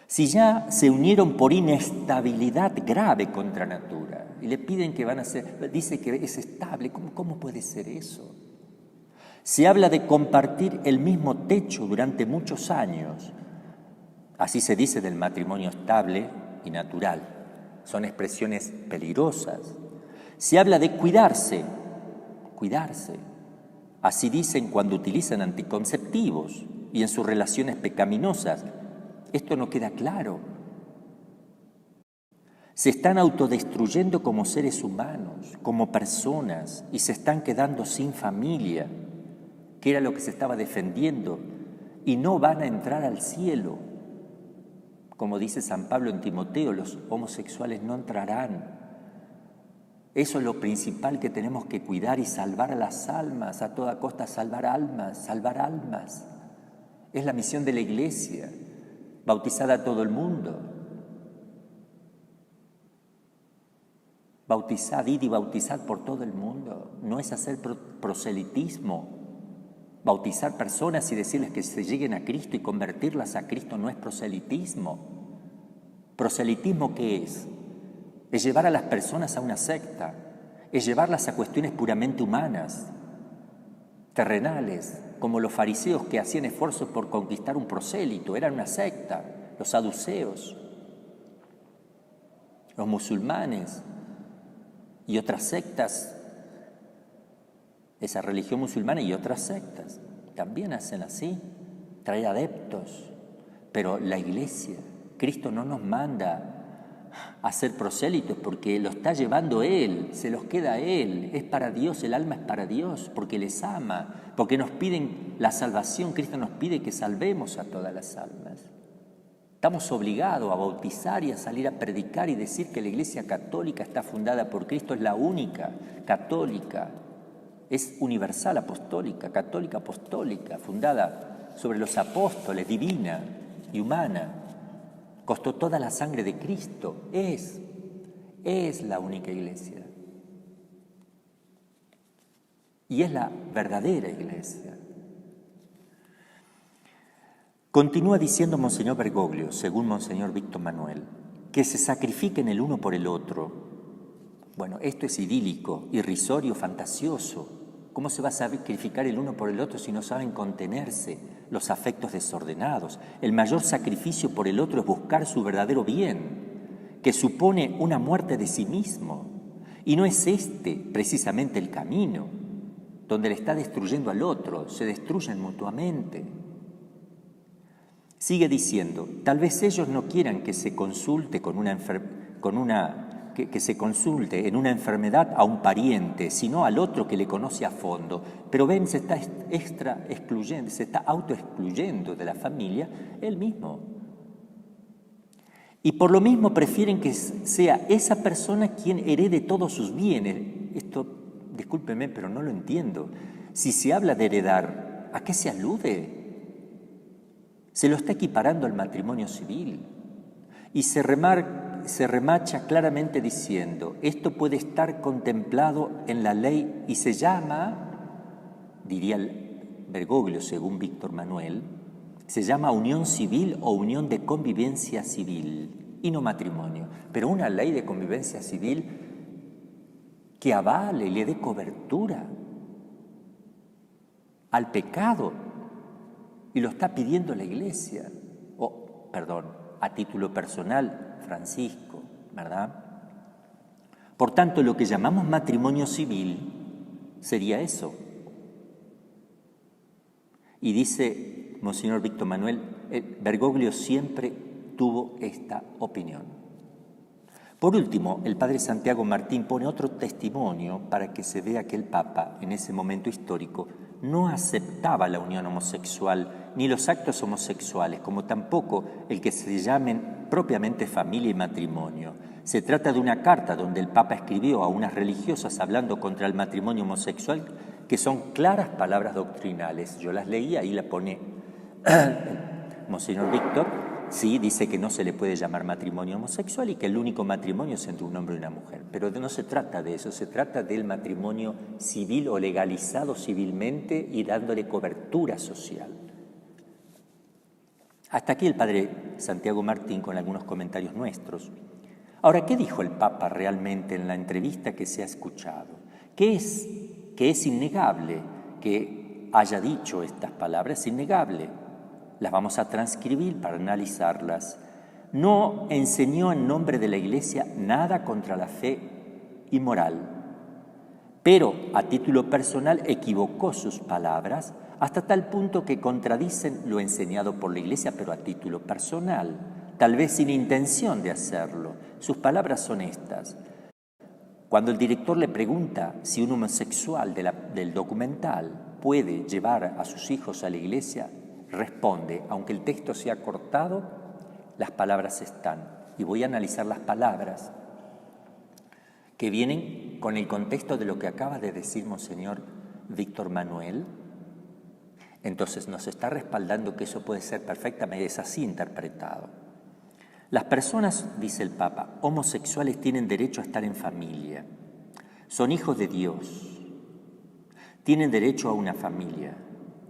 S1: Si ya se unieron por inestabilidad grave contra natura y le piden que van a ser, dice que es estable, ¿cómo puede ser eso? Se habla de compartir el mismo techo durante muchos años. Así se dice del matrimonio estable y natural. Son expresiones peligrosas. Se habla de cuidarse. Así dicen cuando utilizan anticonceptivos y en sus relaciones pecaminosas. Esto no queda claro. Se están autodestruyendo como seres humanos, como personas, y se están quedando sin familia, que era lo que se estaba defendiendo, y no van a entrar al cielo. Como dice San Pablo en Timoteo, los homosexuales no entrarán. Eso es lo principal que tenemos que cuidar y salvar a las almas, a toda costa salvar almas. Es la misión de la Iglesia, bautizar a todo el mundo. Bautizad, id y bautizad por todo el mundo. No es hacer proselitismo. Bautizar personas y decirles que se lleguen a Cristo y convertirlas a Cristo no es proselitismo. ¿Proselitismo qué es? Es llevar a las personas a una secta, es llevarlas a cuestiones puramente humanas, terrenales, como los fariseos que hacían esfuerzos por conquistar un prosélito, eran una secta, los saduceos, los musulmanes y otras sectas. Esa religión musulmana y otras sectas también hacen así, traer adeptos. Pero la Iglesia, Cristo no nos manda a ser prosélitos porque lo está llevando Él, se los queda a Él, es para Dios, el alma es para Dios, porque les ama, porque nos piden la salvación, Cristo nos pide que salvemos a todas las almas. Estamos obligados a bautizar y a salir a predicar y decir que la Iglesia católica está fundada por Cristo, es la única católica. Es universal apostólica, católica apostólica, fundada sobre los apóstoles, divina y humana. Costó toda la sangre de Cristo. Es la única Iglesia. Y es la verdadera Iglesia. Continúa diciendo Monseñor Bergoglio, según Monseñor Víctor Manuel, que se sacrifiquen el uno por el otro. Bueno, esto es idílico, irrisorio, fantasioso. ¿Cómo se va a sacrificar el uno por el otro si no saben contenerse los afectos desordenados? El mayor sacrificio por el otro es buscar su verdadero bien, que supone una muerte de sí mismo. Y no es este precisamente el camino, donde le está destruyendo al otro, se destruyen mutuamente. Sigue diciendo, tal vez ellos no quieran que se consulte que se consulte en una enfermedad a un pariente, sino al otro que le conoce a fondo. Pero ven, se está autoexcluyendo de la familia él mismo. Y por lo mismo prefieren que sea esa persona quien herede todos sus bienes. Esto, discúlpeme, pero no lo entiendo. Si se habla de heredar, ¿a qué se alude? Se lo está equiparando al matrimonio civil. Y se remacha claramente diciendo, esto puede estar contemplado en la ley y se llama, diría Bergoglio según Víctor Manuel, se llama unión civil o unión de convivencia civil. y no matrimonio, pero una ley de convivencia civil que avale y le dé cobertura al pecado, y lo está pidiendo la Iglesia, a título personal, Francisco, ¿verdad? Por tanto, lo que llamamos matrimonio civil sería eso. Y dice Monseñor Víctor Manuel, Bergoglio siempre tuvo esta opinión. Por último, el padre Santiago Martín pone otro testimonio para que se vea que el Papa, en ese momento histórico, no aceptaba la unión homosexual ni los actos homosexuales, como tampoco el que se llamen propiamente familia y matrimonio. Se trata de una carta donde el Papa escribió a unas religiosas hablando contra el matrimonio homosexual, que son claras palabras doctrinales. Yo las leí, ahí la pone Monseñor Víctor. Sí, dice que no se le puede llamar matrimonio homosexual y que el único matrimonio es entre un hombre y una mujer. Pero no se trata de eso, se trata del matrimonio civil o legalizado civilmente y dándole cobertura social. Hasta aquí el padre Santiago Martín con algunos comentarios nuestros. Ahora, ¿qué dijo el Papa realmente en la entrevista que se ha escuchado? Que es innegable que haya dicho estas palabras, es innegable. Las vamos a transcribir para analizarlas. No enseñó en nombre de la Iglesia nada contra la fe y moral, pero a título personal equivocó sus palabras hasta tal punto que contradicen lo enseñado por la Iglesia, pero a título personal, tal vez sin intención de hacerlo. Sus palabras son estas. Cuando el director le pregunta si un homosexual del documental puede llevar a sus hijos a la iglesia, responde, aunque el texto sea cortado, las palabras están. Y voy a analizar las palabras que vienen con el contexto de lo que acaba de decir Monseñor Víctor Manuel. Entonces nos está respaldando que eso puede ser perfectamente, es así interpretado. Las personas, dice el Papa, homosexuales tienen derecho a estar en familia. Son hijos de Dios. Tienen derecho a una familia.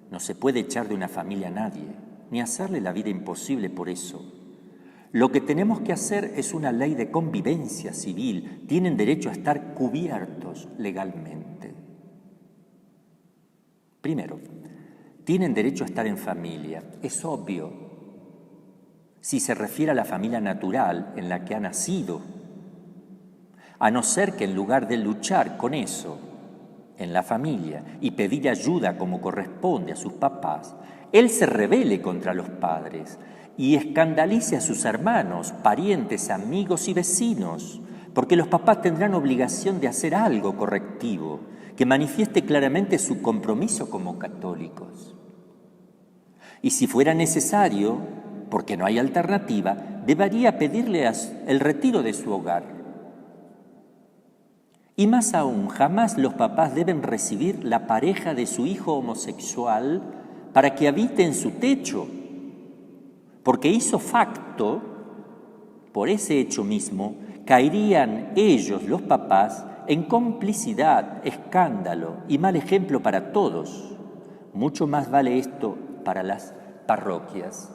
S1: No se puede echar de una familia a nadie, ni hacerle la vida imposible por eso. Lo que tenemos que hacer es una ley de convivencia civil. Tienen derecho a estar cubiertos legalmente. Primero, tienen derecho a estar en familia. Es obvio. Si se refiere a la familia natural en la que ha nacido, a no ser que en lugar de luchar con eso en la familia y pedir ayuda como corresponde a sus papás, él se rebele contra los padres y escandalice a sus hermanos, parientes, amigos y vecinos, porque los papás tendrán obligación de hacer algo correctivo que manifieste claramente su compromiso como católicos. Y si fuera necesario, porque no hay alternativa, debería pedirle el retiro de su hogar. Y más aún, jamás los papás deben recibir la pareja de su hijo homosexual para que habite en su techo, porque hizo facto, por ese hecho mismo, caerían ellos, los papás, en complicidad, escándalo y mal ejemplo para todos. Mucho más vale esto para las parroquias.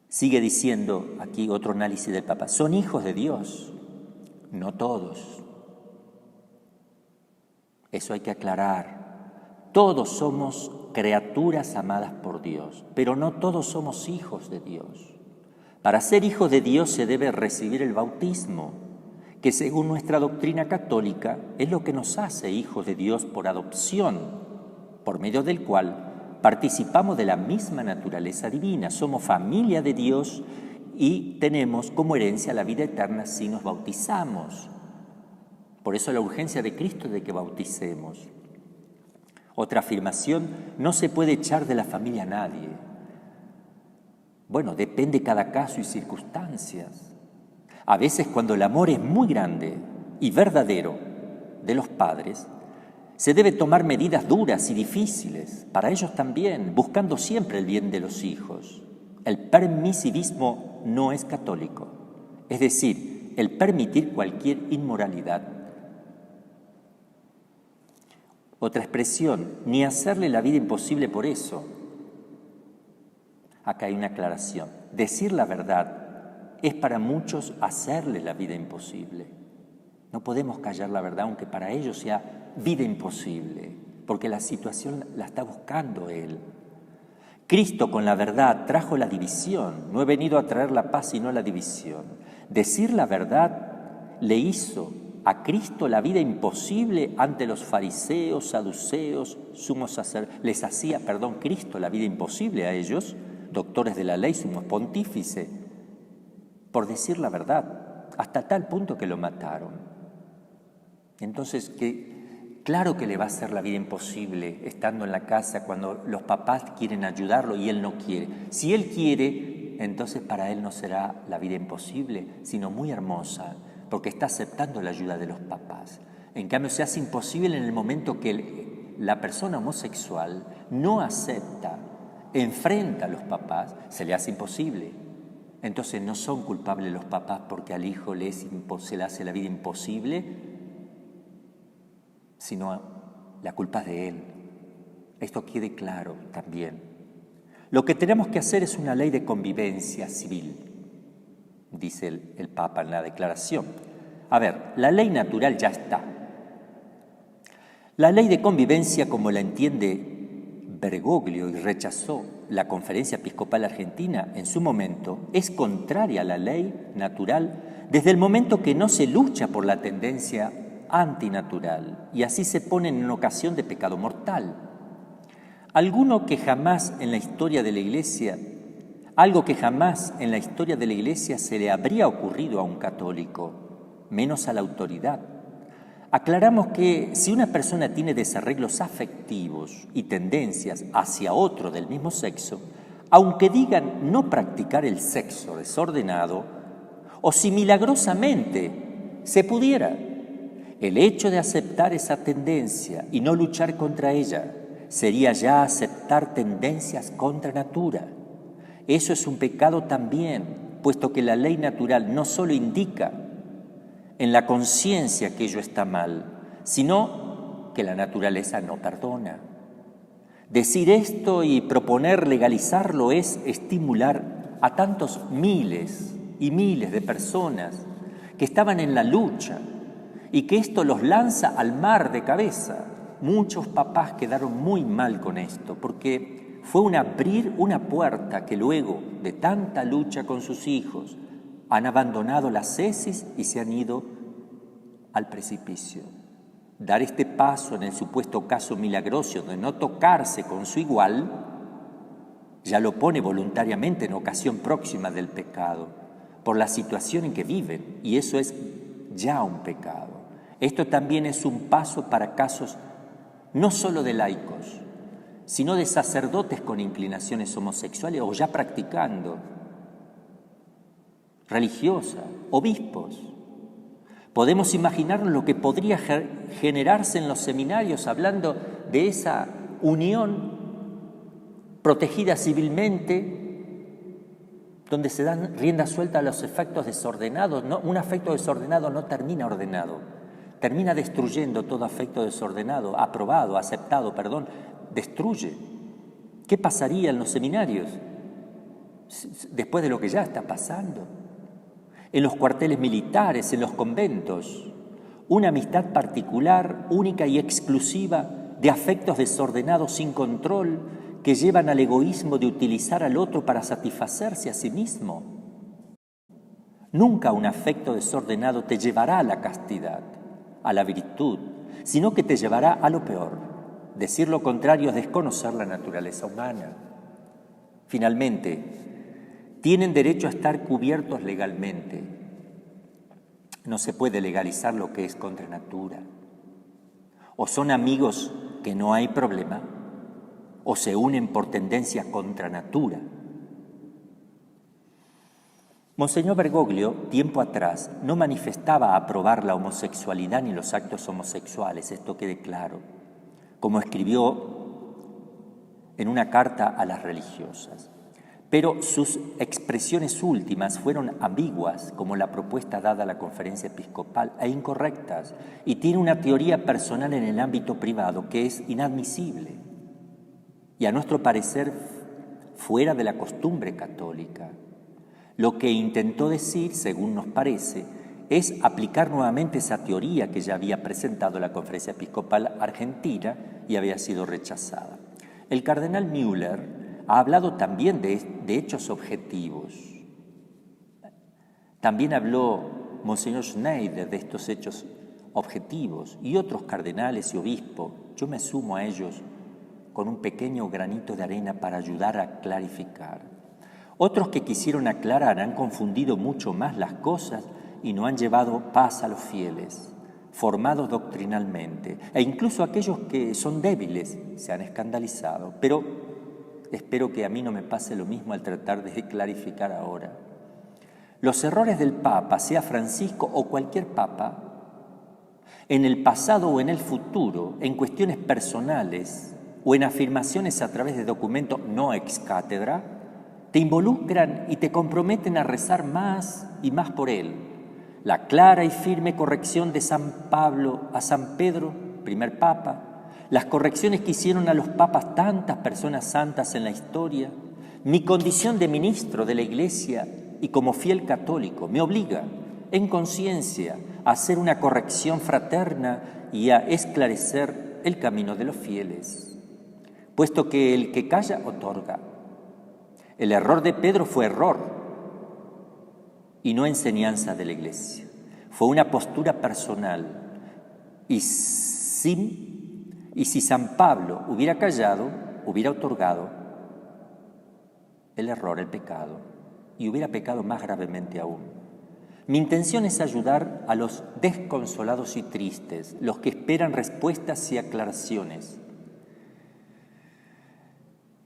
S1: Sigue diciendo aquí otro análisis del Papa, son hijos de Dios, no todos. Eso hay que aclarar. Todos somos criaturas amadas por Dios, pero no todos somos hijos de Dios. Para ser hijos de Dios se debe recibir el bautismo, que según nuestra doctrina católica es lo que nos hace hijos de Dios por adopción, por medio del cual participamos de la misma naturaleza divina, somos familia de Dios y tenemos como herencia la vida eterna si nos bautizamos. Por eso la urgencia de Cristo de que bauticemos. Otra afirmación, no se puede echar de la familia a nadie. Bueno, depende cada caso y circunstancias. A veces cuando el amor es muy grande y verdadero de los padres, se debe tomar medidas duras y difíciles, para ellos también, buscando siempre el bien de los hijos. El permisivismo no es católico, es decir, el permitir cualquier inmoralidad. Otra expresión, ni hacerle la vida imposible por eso. Acá hay una aclaración. Decir la verdad es para muchos hacerle la vida imposible. No podemos callar la verdad, aunque para ellos sea vida imposible, porque la situación la está buscando Él. Cristo con la verdad trajo la división. No he venido a traer la paz sino la división. Decir la verdad le hizo a Cristo la vida imposible ante los fariseos, saduceos, sumos sacerdotes. Les hacía, Cristo la vida imposible a ellos, doctores de la ley, sumos pontífices, por decir la verdad, hasta tal punto que lo mataron. Entonces, claro que le va a hacer la vida imposible estando en la casa cuando los papás quieren ayudarlo y él no quiere. Si él quiere, entonces para él no será la vida imposible, sino muy hermosa, porque está aceptando la ayuda de los papás. En cambio, se hace imposible en el momento que la persona homosexual no acepta, enfrenta a los papás, se le hace imposible. Entonces no son culpables los papás porque al hijo se le hace la vida imposible, sino la culpa es de él. Esto quede claro también. Lo que tenemos que hacer es una ley de convivencia civil, dice el Papa en la declaración. A ver, la ley natural ya está. La ley de convivencia, como la entiende Bergoglio y rechazó la Conferencia Episcopal Argentina en su momento, es contraria a la ley natural desde el momento que no se lucha por la tendencia antinatural y así se pone en ocasión de pecado mortal. Algo que jamás en la historia de la Iglesia se le habría ocurrido a un católico, menos a la autoridad. Aclaramos que si una persona tiene desarreglos afectivos y tendencias hacia otro del mismo sexo, aunque digan no practicar el sexo desordenado, o si milagrosamente se pudiera, el hecho de aceptar esa tendencia y no luchar contra ella sería ya aceptar tendencias contra natura. Eso es un pecado también, puesto que la ley natural no solo indica en la conciencia que ello está mal, sino que la naturaleza no perdona. Decir esto y proponer legalizarlo es estimular a tantos miles y miles de personas que estaban en la lucha y que esto los lanza al mar de cabeza. Muchos papás quedaron muy mal con esto porque fue un abrir una puerta que luego de tanta lucha con sus hijos han abandonado la cesis y se han ido al precipicio. Dar este paso en el supuesto caso milagroso de no tocarse con su igual, ya lo pone voluntariamente en ocasión próxima del pecado, por la situación en que viven, y eso es ya un pecado. Esto también es un paso para casos no solo de laicos, sino de sacerdotes con inclinaciones homosexuales o ya practicando, religiosas, obispos. Podemos imaginarnos lo que podría generarse en los seminarios hablando de esa unión protegida civilmente, donde se dan rienda suelta a los efectos desordenados. No, un afecto desordenado no termina ordenado, termina destruyendo todo afecto desordenado, aceptado, destruye. ¿Qué pasaría en los seminarios después de lo que ya está pasando? En los cuarteles militares, en los conventos, una amistad particular, única y exclusiva de afectos desordenados sin control que llevan al egoísmo de utilizar al otro para satisfacerse a sí mismo. Nunca un afecto desordenado te llevará a la castidad, a la virtud, sino que te llevará a lo peor. Decir lo contrario es desconocer la naturaleza humana. Finalmente, tienen derecho a estar cubiertos legalmente. No se puede legalizar lo que es contra natura. O son amigos que no hay problema, o se unen por tendencia contra natura. Monseñor Bergoglio, tiempo atrás, no manifestaba aprobar la homosexualidad ni los actos homosexuales, esto quede claro, como escribió en una carta a las religiosas. Pero sus expresiones últimas fueron ambiguas, como la propuesta dada a la Conferencia Episcopal, e incorrectas, y tiene una teoría personal en el ámbito privado que es inadmisible y, a nuestro parecer, fuera de la costumbre católica. Lo que intentó decir, según nos parece, es aplicar nuevamente esa teoría que ya había presentado la Conferencia Episcopal Argentina y había sido rechazada. El cardenal Müller ha hablado también de hechos objetivos. También habló Monseñor Schneider de estos hechos objetivos y otros cardenales y obispos. Yo me sumo a ellos con un pequeño granito de arena para ayudar a clarificar. Otros que quisieron aclarar han confundido mucho más las cosas y no han llevado paz a los fieles, formados doctrinalmente, e incluso aquellos que son débiles se han escandalizado. Pero espero que a mí no me pase lo mismo al tratar de clarificar ahora. Los errores del Papa, sea Francisco o cualquier Papa, en el pasado o en el futuro, en cuestiones personales o en afirmaciones a través de documentos no ex cátedra, te involucran y te comprometen a rezar más y más por él. La clara y firme corrección de San Pablo a San Pedro, primer Papa, las correcciones que hicieron a los papas tantas personas santas en la historia, mi condición de ministro de la Iglesia y como fiel católico me obliga, en conciencia, a hacer una corrección fraterna y a esclarecer el camino de los fieles, puesto que el que calla otorga. El error de Pedro fue error y no enseñanza de la Iglesia. Fue una postura personal. Y si San Pablo hubiera callado, hubiera otorgado el error, el pecado, y hubiera pecado más gravemente aún. Mi intención es ayudar a los desconsolados y tristes, los que esperan respuestas y aclaraciones.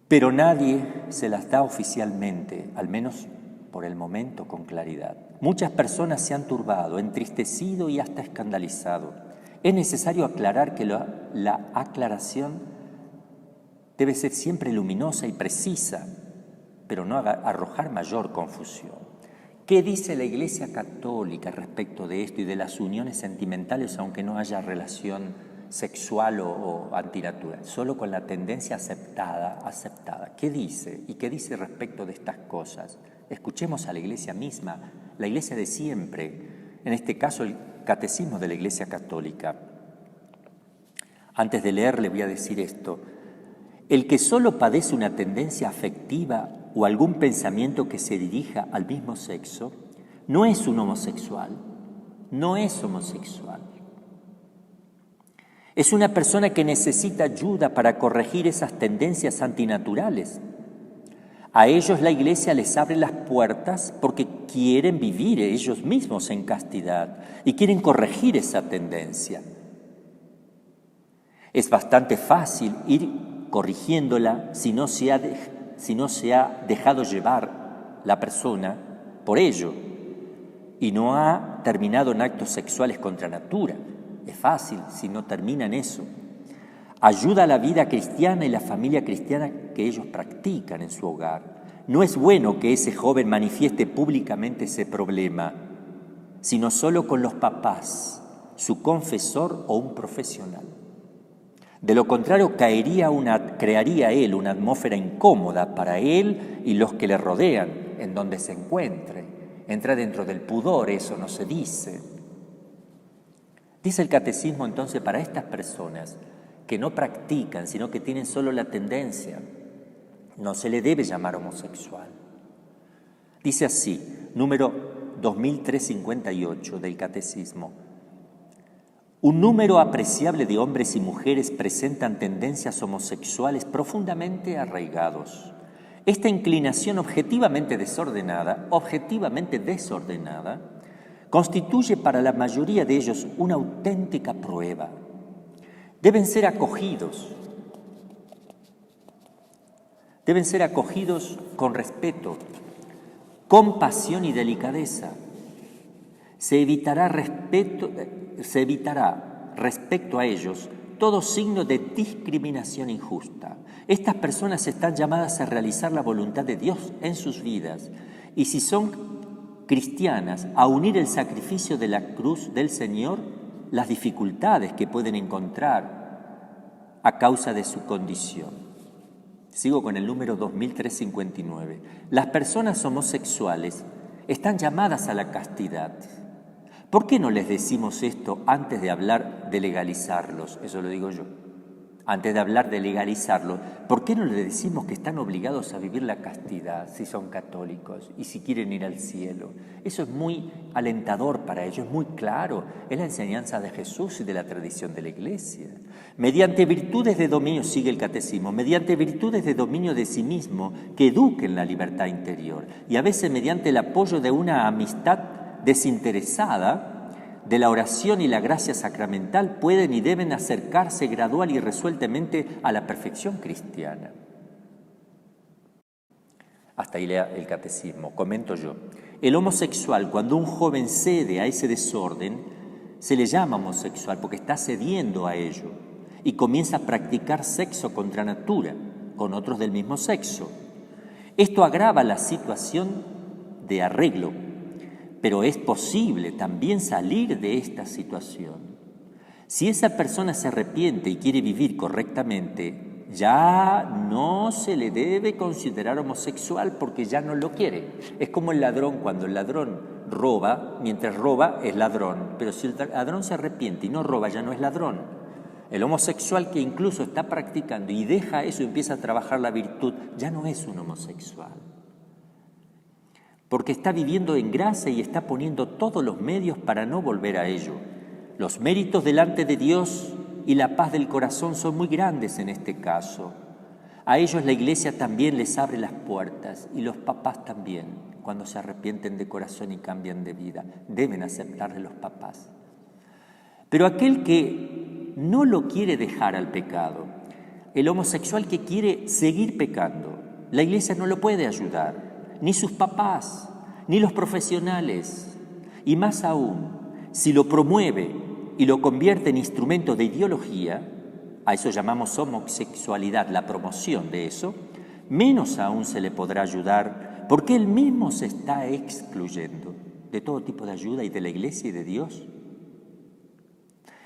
S1: Pero nadie se las da oficialmente, al menos por el momento, con claridad. Muchas personas se han turbado, entristecido y hasta escandalizado. Es necesario aclarar que la aclaración debe ser siempre luminosa y precisa, pero no arrojar mayor confusión. ¿Qué dice la Iglesia Católica respecto de esto y de las uniones sentimentales, aunque no haya relación sexual o antinatural? Solo con la tendencia aceptada. ¿Qué dice? ¿Y qué dice respecto de estas cosas? Escuchemos a la Iglesia misma, la Iglesia de siempre, en este caso el Catecismo de la Iglesia Católica. Antes de leer le voy a decir esto. El que solo padece una tendencia afectiva o algún pensamiento que se dirija al mismo sexo, no es un homosexual, no es homosexual. Es una persona que necesita ayuda para corregir esas tendencias antinaturales. A ellos la Iglesia les abre las puertas porque quieren vivir ellos mismos en castidad y quieren corregir esa tendencia. Es bastante fácil ir corrigiéndola si no se ha dejado llevar la persona por ello y no ha terminado en actos sexuales contra natura. Es fácil si no termina en eso. Ayuda a la vida cristiana y la familia cristiana que ellos practican en su hogar. No es bueno que ese joven manifieste públicamente ese problema, sino solo con los papás, su confesor o un profesional. De lo contrario, crearía él una atmósfera incómoda para él y los que le rodean, en donde se encuentre. Entra dentro del pudor, eso no se dice. Dice el Catecismo entonces para estas personas que no practican, sino que tienen solo la tendencia, no se le debe llamar homosexual. Dice así, número 2358 del Catecismo. Un número apreciable de hombres y mujeres presentan tendencias homosexuales profundamente arraigados. Esta inclinación objetivamente desordenada, constituye para la mayoría de ellos una auténtica prueba. Deben ser acogidos con respeto, compasión y delicadeza. Se evitará respecto a ellos todo signo de discriminación injusta. Estas personas están llamadas a realizar la voluntad de Dios en sus vidas y si son cristianas, a unir el sacrificio de la cruz del Señor, las dificultades que pueden encontrar a causa de su condición. Sigo con el número 2359. Las personas homosexuales están llamadas a la castidad. ¿Por qué no les decimos esto antes de hablar de legalizarlos? Eso lo digo yo. Antes de hablar de legalizarlos, ¿por qué no les decimos que están obligados a vivir la castidad si son católicos y si quieren ir al cielo? Eso es muy alentador para ellos, es muy claro. Es la enseñanza de Jesús y de la tradición de la Iglesia. Mediante virtudes de dominio, sigue el catecismo, mediante virtudes de dominio de sí mismo que eduquen la libertad interior y a veces mediante el apoyo de una amistad desinteresada, de la oración y la gracia sacramental, pueden y deben acercarse gradual y resueltamente a la perfección cristiana. Hasta ahí lea el catecismo. Comento yo. El homosexual, cuando un joven cede a ese desorden, se le llama homosexual porque está cediendo a ello y comienza a practicar sexo contra natura con otros del mismo sexo. Esto agrava la situación de arreglo, pero es posible también salir de esta situación. Si esa persona se arrepiente y quiere vivir correctamente, ya no se le debe considerar homosexual porque ya no lo quiere. Es como el ladrón, cuando el ladrón roba, mientras roba es ladrón, pero si el ladrón se arrepiente y no roba, ya no es ladrón. El homosexual que incluso está practicando y deja eso y empieza a trabajar la virtud, ya no es un homosexual. Porque está viviendo en gracia y está poniendo todos los medios para no volver a ello. Los méritos delante de Dios y la paz del corazón son muy grandes en este caso. A ellos la Iglesia también les abre las puertas y los papás también, cuando se arrepienten de corazón y cambian de vida. Deben aceptarle los papás. Pero aquel que no lo quiere dejar al pecado, el homosexual que quiere seguir pecando, la Iglesia no lo puede ayudar. Ni sus papás, ni los profesionales, y más aún, si lo promueve y lo convierte en instrumento de ideología, a eso llamamos homosexualidad, la promoción de eso, menos aún se le podrá ayudar, porque él mismo se está excluyendo de todo tipo de ayuda y de la Iglesia y de Dios.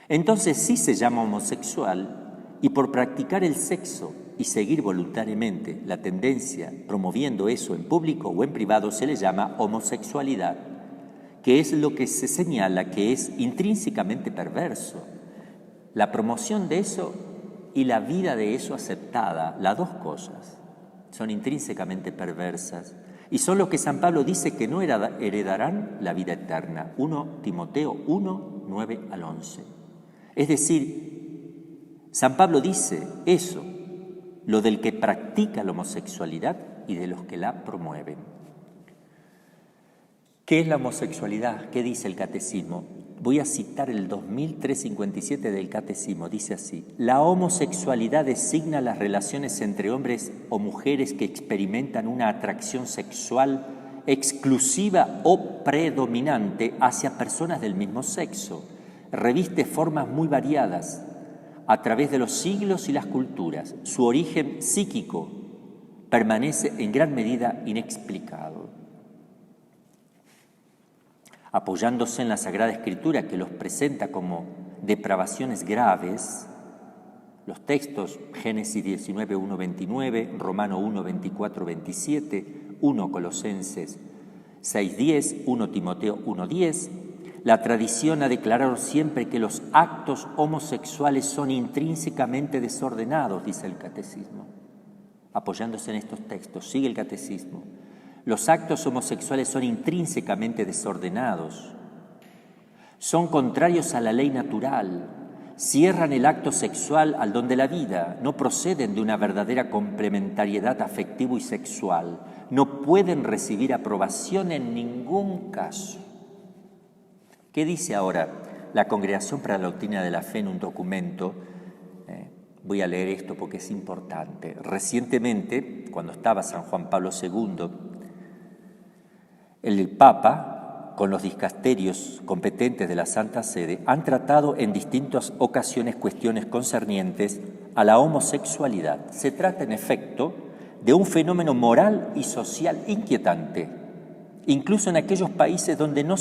S1: Entonces sí se llama homosexual, y por practicar el sexo y seguir voluntariamente la tendencia, promoviendo eso en público o en privado, se le llama homosexualidad, que es lo que se señala que es intrínsecamente perverso. La promoción de eso y la vida de eso aceptada, las dos cosas, son intrínsecamente perversas y son lo que San Pablo dice que no heredarán la vida eterna. 1 Timoteo 1, 9 al 11. Es decir, San Pablo dice eso, lo del que practica la homosexualidad y de los que la promueven. ¿Qué es la homosexualidad? ¿Qué dice el catecismo? Voy a citar el 2357 del catecismo. Dice así: la homosexualidad designa las relaciones entre hombres o mujeres que experimentan una atracción sexual exclusiva o predominante hacia personas del mismo sexo. Reviste formas muy variadas a través de los siglos y las culturas. Su origen psíquico permanece en gran medida inexplicado. Apoyándose en la Sagrada Escritura, que los presenta como depravaciones graves, los textos Génesis 19, 1, 29, Romano 1, 24, 27, 1 Colosenses 6, 10, 1 Timoteo 1, 10, la tradición ha declarado siempre que los actos homosexuales son intrínsecamente desordenados, dice el catecismo. Apoyándose en estos textos, sigue el catecismo. Los actos homosexuales son intrínsecamente desordenados, son contrarios a la ley natural, cierran el acto sexual al don de la vida, no proceden de una verdadera complementariedad afectivo y sexual, no pueden recibir aprobación en ningún caso. ¿Qué dice ahora la Congregación para la Doctrina de la Fe en un documento? Voy a leer esto porque es importante. Recientemente, cuando estaba San Juan Pablo II, el Papa, con los dicasterios competentes de la Santa Sede, han tratado en distintas ocasiones cuestiones concernientes a la homosexualidad. Se trata, en efecto, de un fenómeno moral y social inquietante, incluso en aquellos países donde no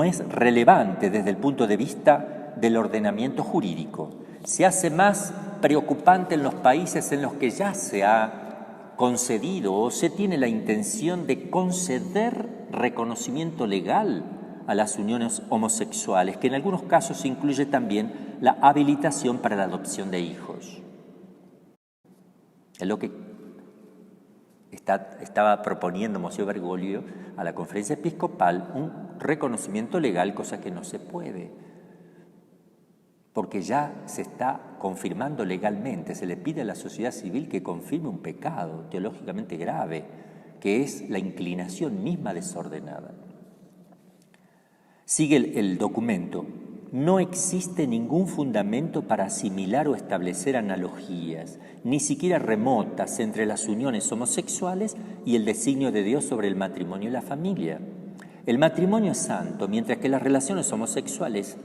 S1: es relevante desde el punto de vista del ordenamiento jurídico. Se hace más preocupante en los países en los que ya se ha concedido o se tiene la intención de conceder reconocimiento legal a las uniones homosexuales, que en algunos casos incluye también la habilitación para la adopción de hijos. Es lo que estaba proponiendo Monsignor Bergoglio a la conferencia episcopal, un reconocimiento legal, cosa que no se puede, porque ya se está confirmando legalmente, se le pide a la sociedad civil que confirme un pecado teológicamente grave, que es la inclinación misma desordenada. Sigue el documento. No existe ningún fundamento para asimilar o establecer analogías, ni siquiera remotas, entre las uniones homosexuales y el designio de Dios sobre el matrimonio y la familia. El matrimonio es santo, mientras que las relaciones homosexuales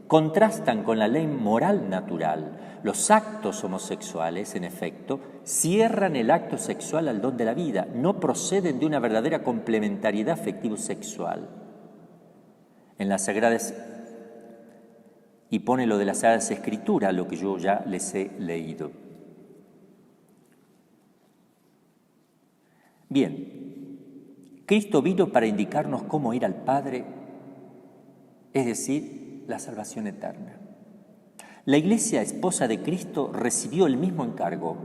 S1: contrastan con la ley moral natural. Los actos homosexuales, en efecto, cierran el acto sexual al don de la vida, no proceden de una verdadera complementariedad afectivo-sexual. En las Sagradas, y pone lo de las Sagradas Escrituras, lo que yo ya les he leído. Bien, Cristo vino para indicarnos cómo ir al Padre, es decir, la salvación eterna. La Iglesia, esposa de Cristo, recibió el mismo encargo: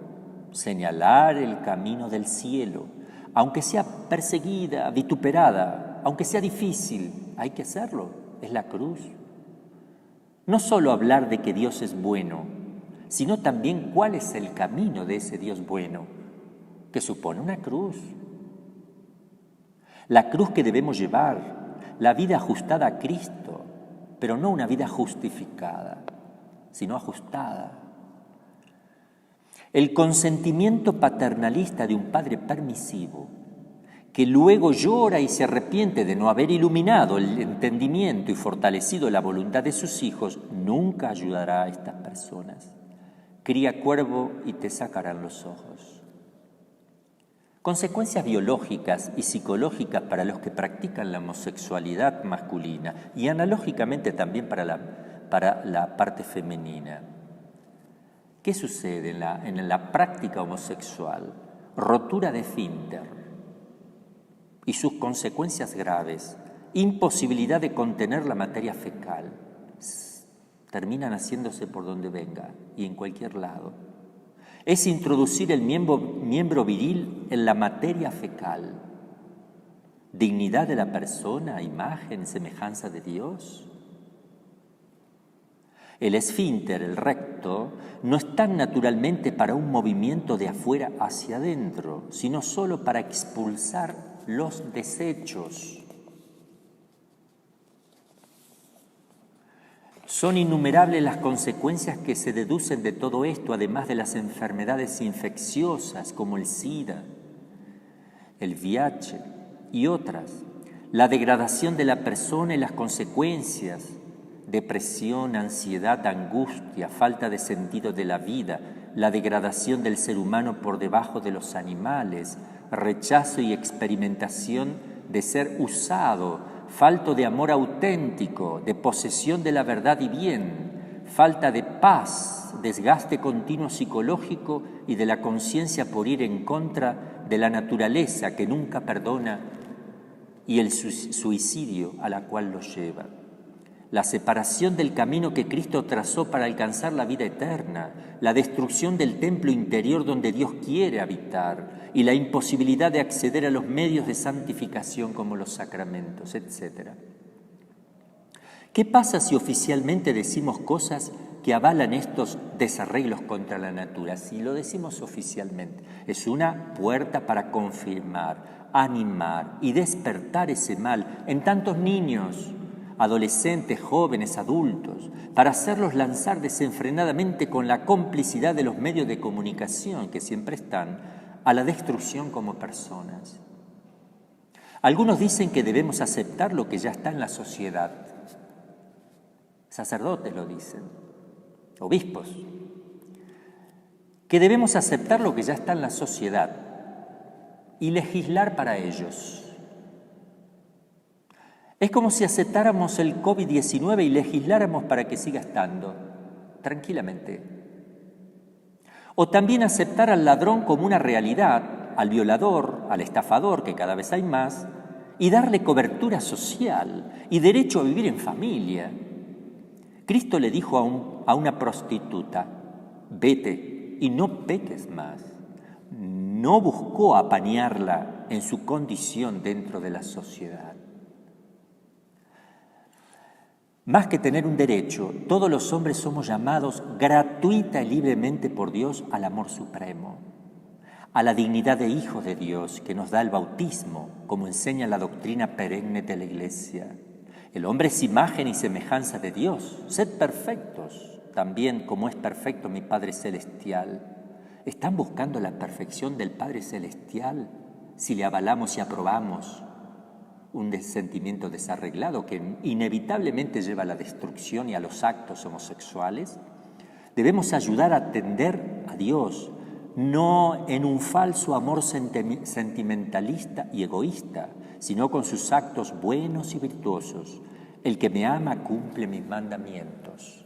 S1: señalar el camino del cielo. Aunque sea perseguida, vituperada, aunque sea difícil, hay que hacerlo, es la cruz. No solo hablar de que Dios es bueno, sino también cuál es el camino de ese Dios bueno, que supone una cruz. La cruz que debemos llevar, la vida ajustada a Cristo, pero no una vida justificada, sino ajustada. El consentimiento paternalista de un padre permisivo, que luego llora y se arrepiente de no haber iluminado el entendimiento y fortalecido la voluntad de sus hijos, nunca ayudará a estas personas. Cría cuervo y te sacarán los ojos. Consecuencias biológicas y psicológicas para los que practican la homosexualidad masculina y analógicamente también para la parte femenina. ¿Qué sucede en la práctica homosexual? Rotura de esfínter y sus consecuencias graves, imposibilidad de contener la materia fecal. Terminan haciéndose por donde venga y en cualquier lado. Es introducir el miembro viril en la materia fecal. Dignidad de la persona, imagen, semejanza de Dios. El esfínter, el recto, no está naturalmente para un movimiento de afuera hacia adentro, sino solo para expulsar los desechos. Son innumerables las consecuencias que se deducen de todo esto, además de las enfermedades infecciosas como el SIDA, el VIH y otras. La degradación de la persona y las consecuencias: depresión, ansiedad, angustia, falta de sentido de la vida, la degradación del ser humano por debajo de los animales, rechazo y experimentación de ser usado, falta de amor auténtico, de posesión de la verdad y bien, falta de paz, desgaste continuo psicológico y de la conciencia por ir en contra de la naturaleza que nunca perdona, y el suicidio a la cual lo lleva. La separación del camino que Cristo trazó para alcanzar la vida eterna, la destrucción del templo interior donde Dios quiere habitar y la imposibilidad de acceder a los medios de santificación como los sacramentos, etc. ¿Qué pasa si oficialmente decimos cosas que avalan estos desarreglos contra la natura? Si lo decimos oficialmente, es una puerta para confirmar, animar y despertar ese mal en tantos niños, adolescentes, jóvenes, adultos, para hacerlos lanzar desenfrenadamente con la complicidad de los medios de comunicación que siempre están a la destrucción como personas. Algunos dicen que debemos aceptar lo que ya está en la sociedad. Sacerdotes lo dicen, obispos, que debemos aceptar lo que ya está en la sociedad y legislar para ellos. Es como si aceptáramos el COVID-19 y legisláramos para que siga estando, tranquilamente. O también aceptar al ladrón como una realidad buscar al violador, al estafador, que cada vez hay más, y darle cobertura social y derecho a vivir en familia. Cristo le dijo a una prostituta, vete y no peques más. No buscó apañarla en su condición dentro de la sociedad. Más que tener un derecho, todos los hombres somos llamados gratuita y libremente por Dios al amor supremo, a la dignidad de hijos de Dios que nos da el bautismo, como enseña la doctrina perenne de la Iglesia. El hombre es imagen y semejanza de Dios. Sed perfectos, también como es perfecto mi Padre Celestial. ¿Están buscando la perfección del Padre Celestial si le avalamos y aprobamos un sentimiento desarreglado que inevitablemente lleva a la destrucción y a los actos homosexuales? Debemos ayudar a atender a Dios, no en un falso amor sentimentalista y egoísta, sino con sus actos buenos y virtuosos. El que me ama cumple mis mandamientos.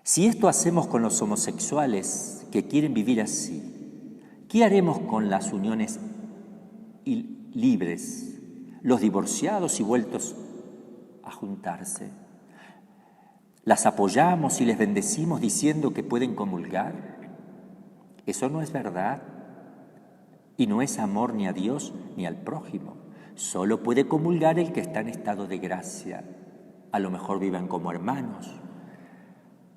S1: Si esto hacemos con los homosexuales que quieren vivir así, ¿qué haremos con las uniones libres, los divorciados y vueltos a juntarse? ¿Las apoyamos y les bendecimos diciendo que pueden comulgar? Eso no es verdad y no es amor ni a Dios ni al prójimo. Solo puede comulgar el que está en estado de gracia. A lo mejor vivan como hermanos,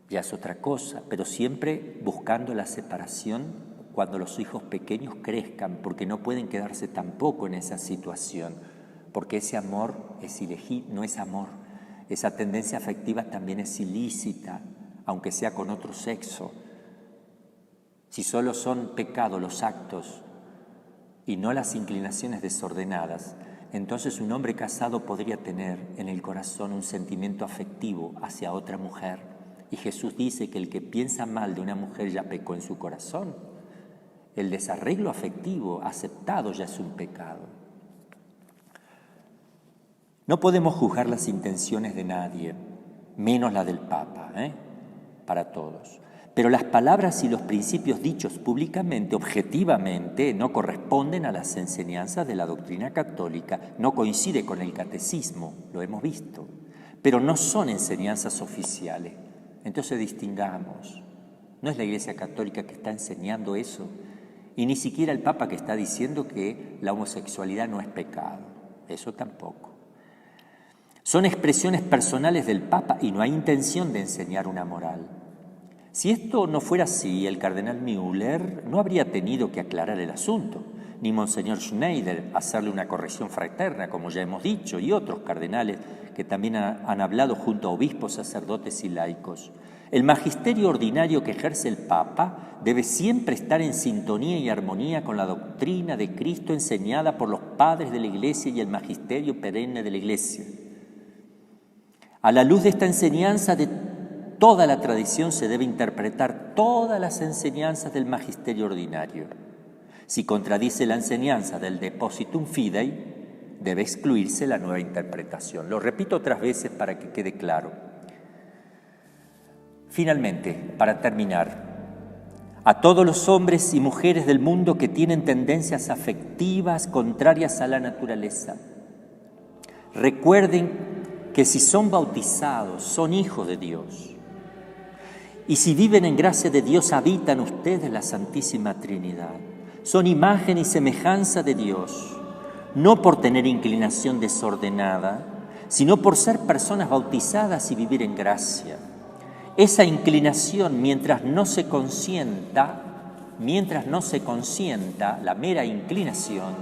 S1: ya es otra cosa, pero siempre buscando la separación cuando los hijos pequeños crezcan, porque no pueden quedarse tampoco en esa situación, porque ese amor no es amor. Esa tendencia afectiva también es ilícita, aunque sea con otro sexo. Si solo son pecado los actos y no las inclinaciones desordenadas, entonces un hombre casado podría tener en el corazón un sentimiento afectivo hacia otra mujer. Y Jesús dice que el que piensa mal de una mujer ya pecó en su corazón. El desarreglo afectivo aceptado ya es un pecado. No podemos juzgar las intenciones de nadie, menos la del Papa, para todos. Pero las palabras y los principios dichos públicamente, objetivamente, no corresponden a las enseñanzas de la doctrina católica, no coincide con el catecismo, lo hemos visto, pero no son enseñanzas oficiales. Entonces distingamos, no es la Iglesia Católica que está enseñando eso, y ni siquiera el Papa que está diciendo que la homosexualidad no es pecado, eso tampoco. Son expresiones personales del Papa y no hay intención de enseñar una moral. Si esto no fuera así, el cardenal Müller no habría tenido que aclarar el asunto, ni Monseñor Schneider hacerle una corrección fraterna, como ya hemos dicho, y otros cardenales que también han hablado junto a obispos, sacerdotes y laicos. El magisterio ordinario que ejerce el Papa debe siempre estar en sintonía y armonía con la doctrina de Cristo enseñada por los padres de la Iglesia y el magisterio perenne de la Iglesia. A la luz de esta enseñanza de toda la tradición se debe interpretar todas las enseñanzas del magisterio ordinario. Si contradice la enseñanza del Depositum Fidei, debe excluirse la nueva interpretación. Lo repito otras veces para que quede claro. Finalmente, para terminar, a todos los hombres y mujeres del mundo que tienen tendencias afectivas contrarias a la naturaleza, recuerden que si son bautizados, son hijos de Dios. Y si viven en gracia de Dios, habitan ustedes la Santísima Trinidad. Son imagen y semejanza de Dios, no por tener inclinación desordenada, sino por ser personas bautizadas y vivir en gracia. Esa inclinación, mientras no se consienta la mera inclinación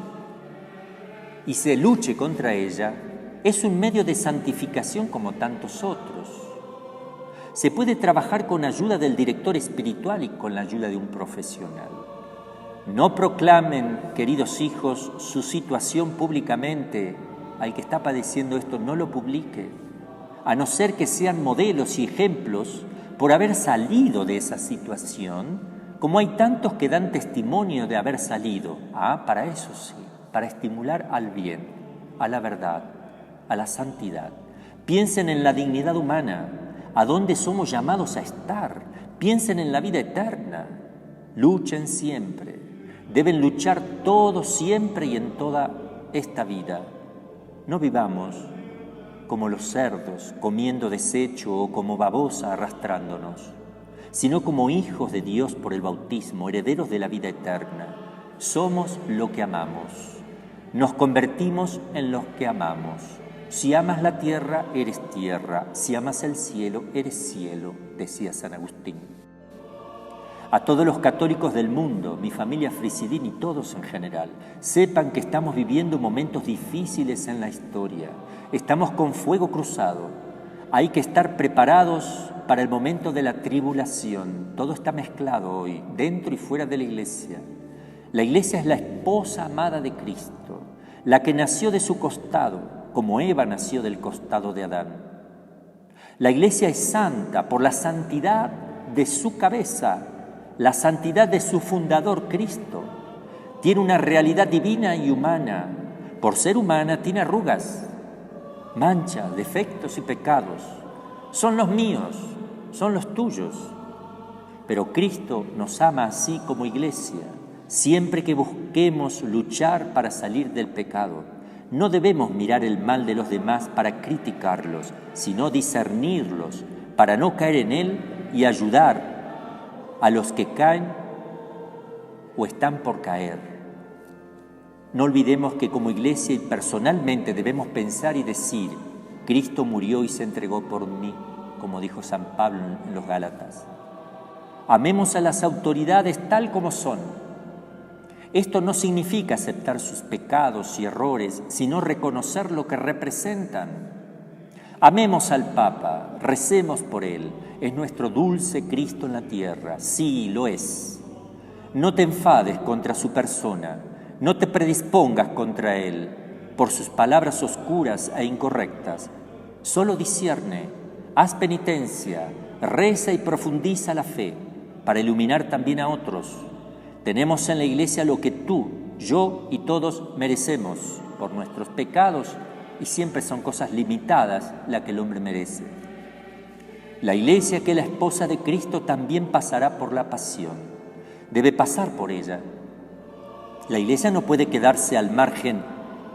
S1: y se luche contra ella, es un medio de santificación como tantos otros. Se puede trabajar con ayuda del director espiritual y con la ayuda de un profesional. No proclamen, queridos hijos, su situación públicamente. Al que está padeciendo esto, no lo publique, a no ser que sean modelos y ejemplos por haber salido de esa situación, como hay tantos que dan testimonio de haber salido. Para eso sí, para estimular al bien, a la verdad, a la santidad. Piensen en la dignidad humana, a dónde somos llamados a estar. Piensen en la vida eterna. luchen siempre. Deben luchar todos siempre y en toda esta vida. No vivamos como los cerdos, comiendo desecho o como babosa arrastrándonos, sino como hijos de Dios por el bautismo, herederos de la vida eterna. Somos lo que amamos. Nos convertimos en los que amamos. Si amas la tierra, eres tierra. Si amas el cielo, eres cielo, decía San Agustín. A todos los católicos del mundo, mi familia Frisidín y todos en general, sepan que estamos viviendo momentos difíciles en la historia. Estamos con fuego cruzado. Hay que estar preparados para el momento de la tribulación. Todo está mezclado hoy, dentro y fuera de la iglesia. La iglesia es la esposa amada de Cristo, la que nació de su costado, como Eva nació del costado de Adán. La iglesia es santa por la santidad de su cabeza, la santidad de su fundador, Cristo. Tiene una realidad divina y humana. Por ser humana tiene arrugas, manchas, defectos y pecados. Son los míos, son los tuyos. Pero Cristo nos ama así como iglesia, siempre que busquemos luchar para salir del pecado. No debemos mirar el mal de los demás para criticarlos, sino discernirlos para no caer en él y ayudar a los que caen o están por caer. No olvidemos que como iglesia y personalmente debemos pensar y decir: Cristo murió y se entregó por mí, como dijo San Pablo en los Gálatas. Amemos a las autoridades tal como son. Esto no significa aceptar sus pecados y errores, sino reconocer lo que representan. Amemos al Papa, recemos por él. Es nuestro dulce Cristo en la tierra. Sí, lo es. No te enfades contra su persona, no te predispongas contra él por sus palabras oscuras e incorrectas. Solo discierne, haz penitencia, reza y profundiza la fe para iluminar también a otros. Tenemos en la iglesia lo que tú, yo y todos merecemos por nuestros pecados, y siempre son cosas limitadas las que el hombre merece. La iglesia, que es la esposa de Cristo, también pasará por la pasión. Debe pasar por ella. La iglesia no puede quedarse al margen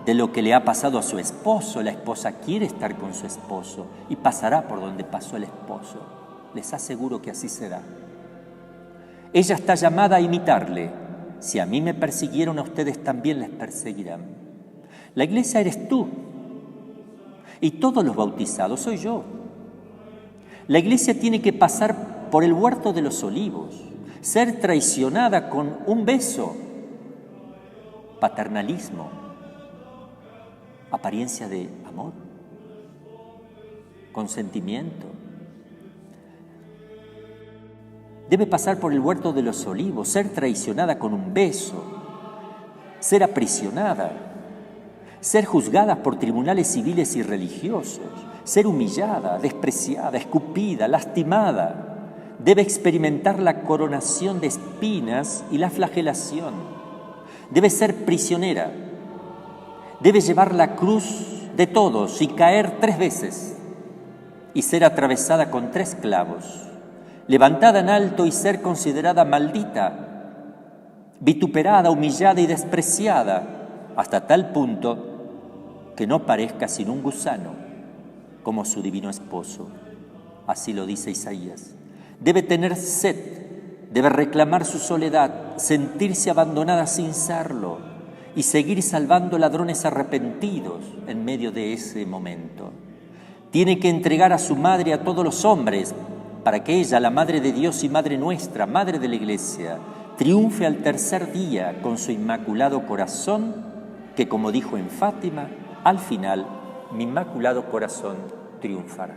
S1: de lo que le ha pasado a su esposo. La esposa quiere estar con su esposo y pasará por donde pasó el esposo. Les aseguro que así será. Ella está llamada a imitarle. Si a mí me persiguieron, a ustedes también les perseguirán. La iglesia eres tú. Y todos los bautizados soy yo. La iglesia tiene que pasar por el huerto de los olivos, ser traicionada con un beso, paternalismo, apariencia de amor, consentimiento. Debe pasar por el huerto de los olivos, ser traicionada con un beso, ser aprisionada, ser juzgada por tribunales civiles y religiosos, ser humillada, despreciada, escupida, lastimada. Debe experimentar la coronación de espinas y la flagelación. Debe ser prisionera. Debe llevar la cruz de todos y caer 3 veces y ser atravesada con 3 clavos, levantada en alto y ser considerada maldita, vituperada, humillada y despreciada, hasta tal punto que no parezca sino un gusano, como su divino esposo. Así lo dice Isaías. Debe tener sed, debe reclamar su soledad, sentirse abandonada sin serlo y seguir salvando ladrones arrepentidos en medio de ese momento. Tiene que entregar a su madre a todos los hombres para que ella, la Madre de Dios y Madre nuestra, Madre de la Iglesia, triunfe al tercer día con su inmaculado corazón, que, como dijo en Fátima, al final mi inmaculado corazón triunfará.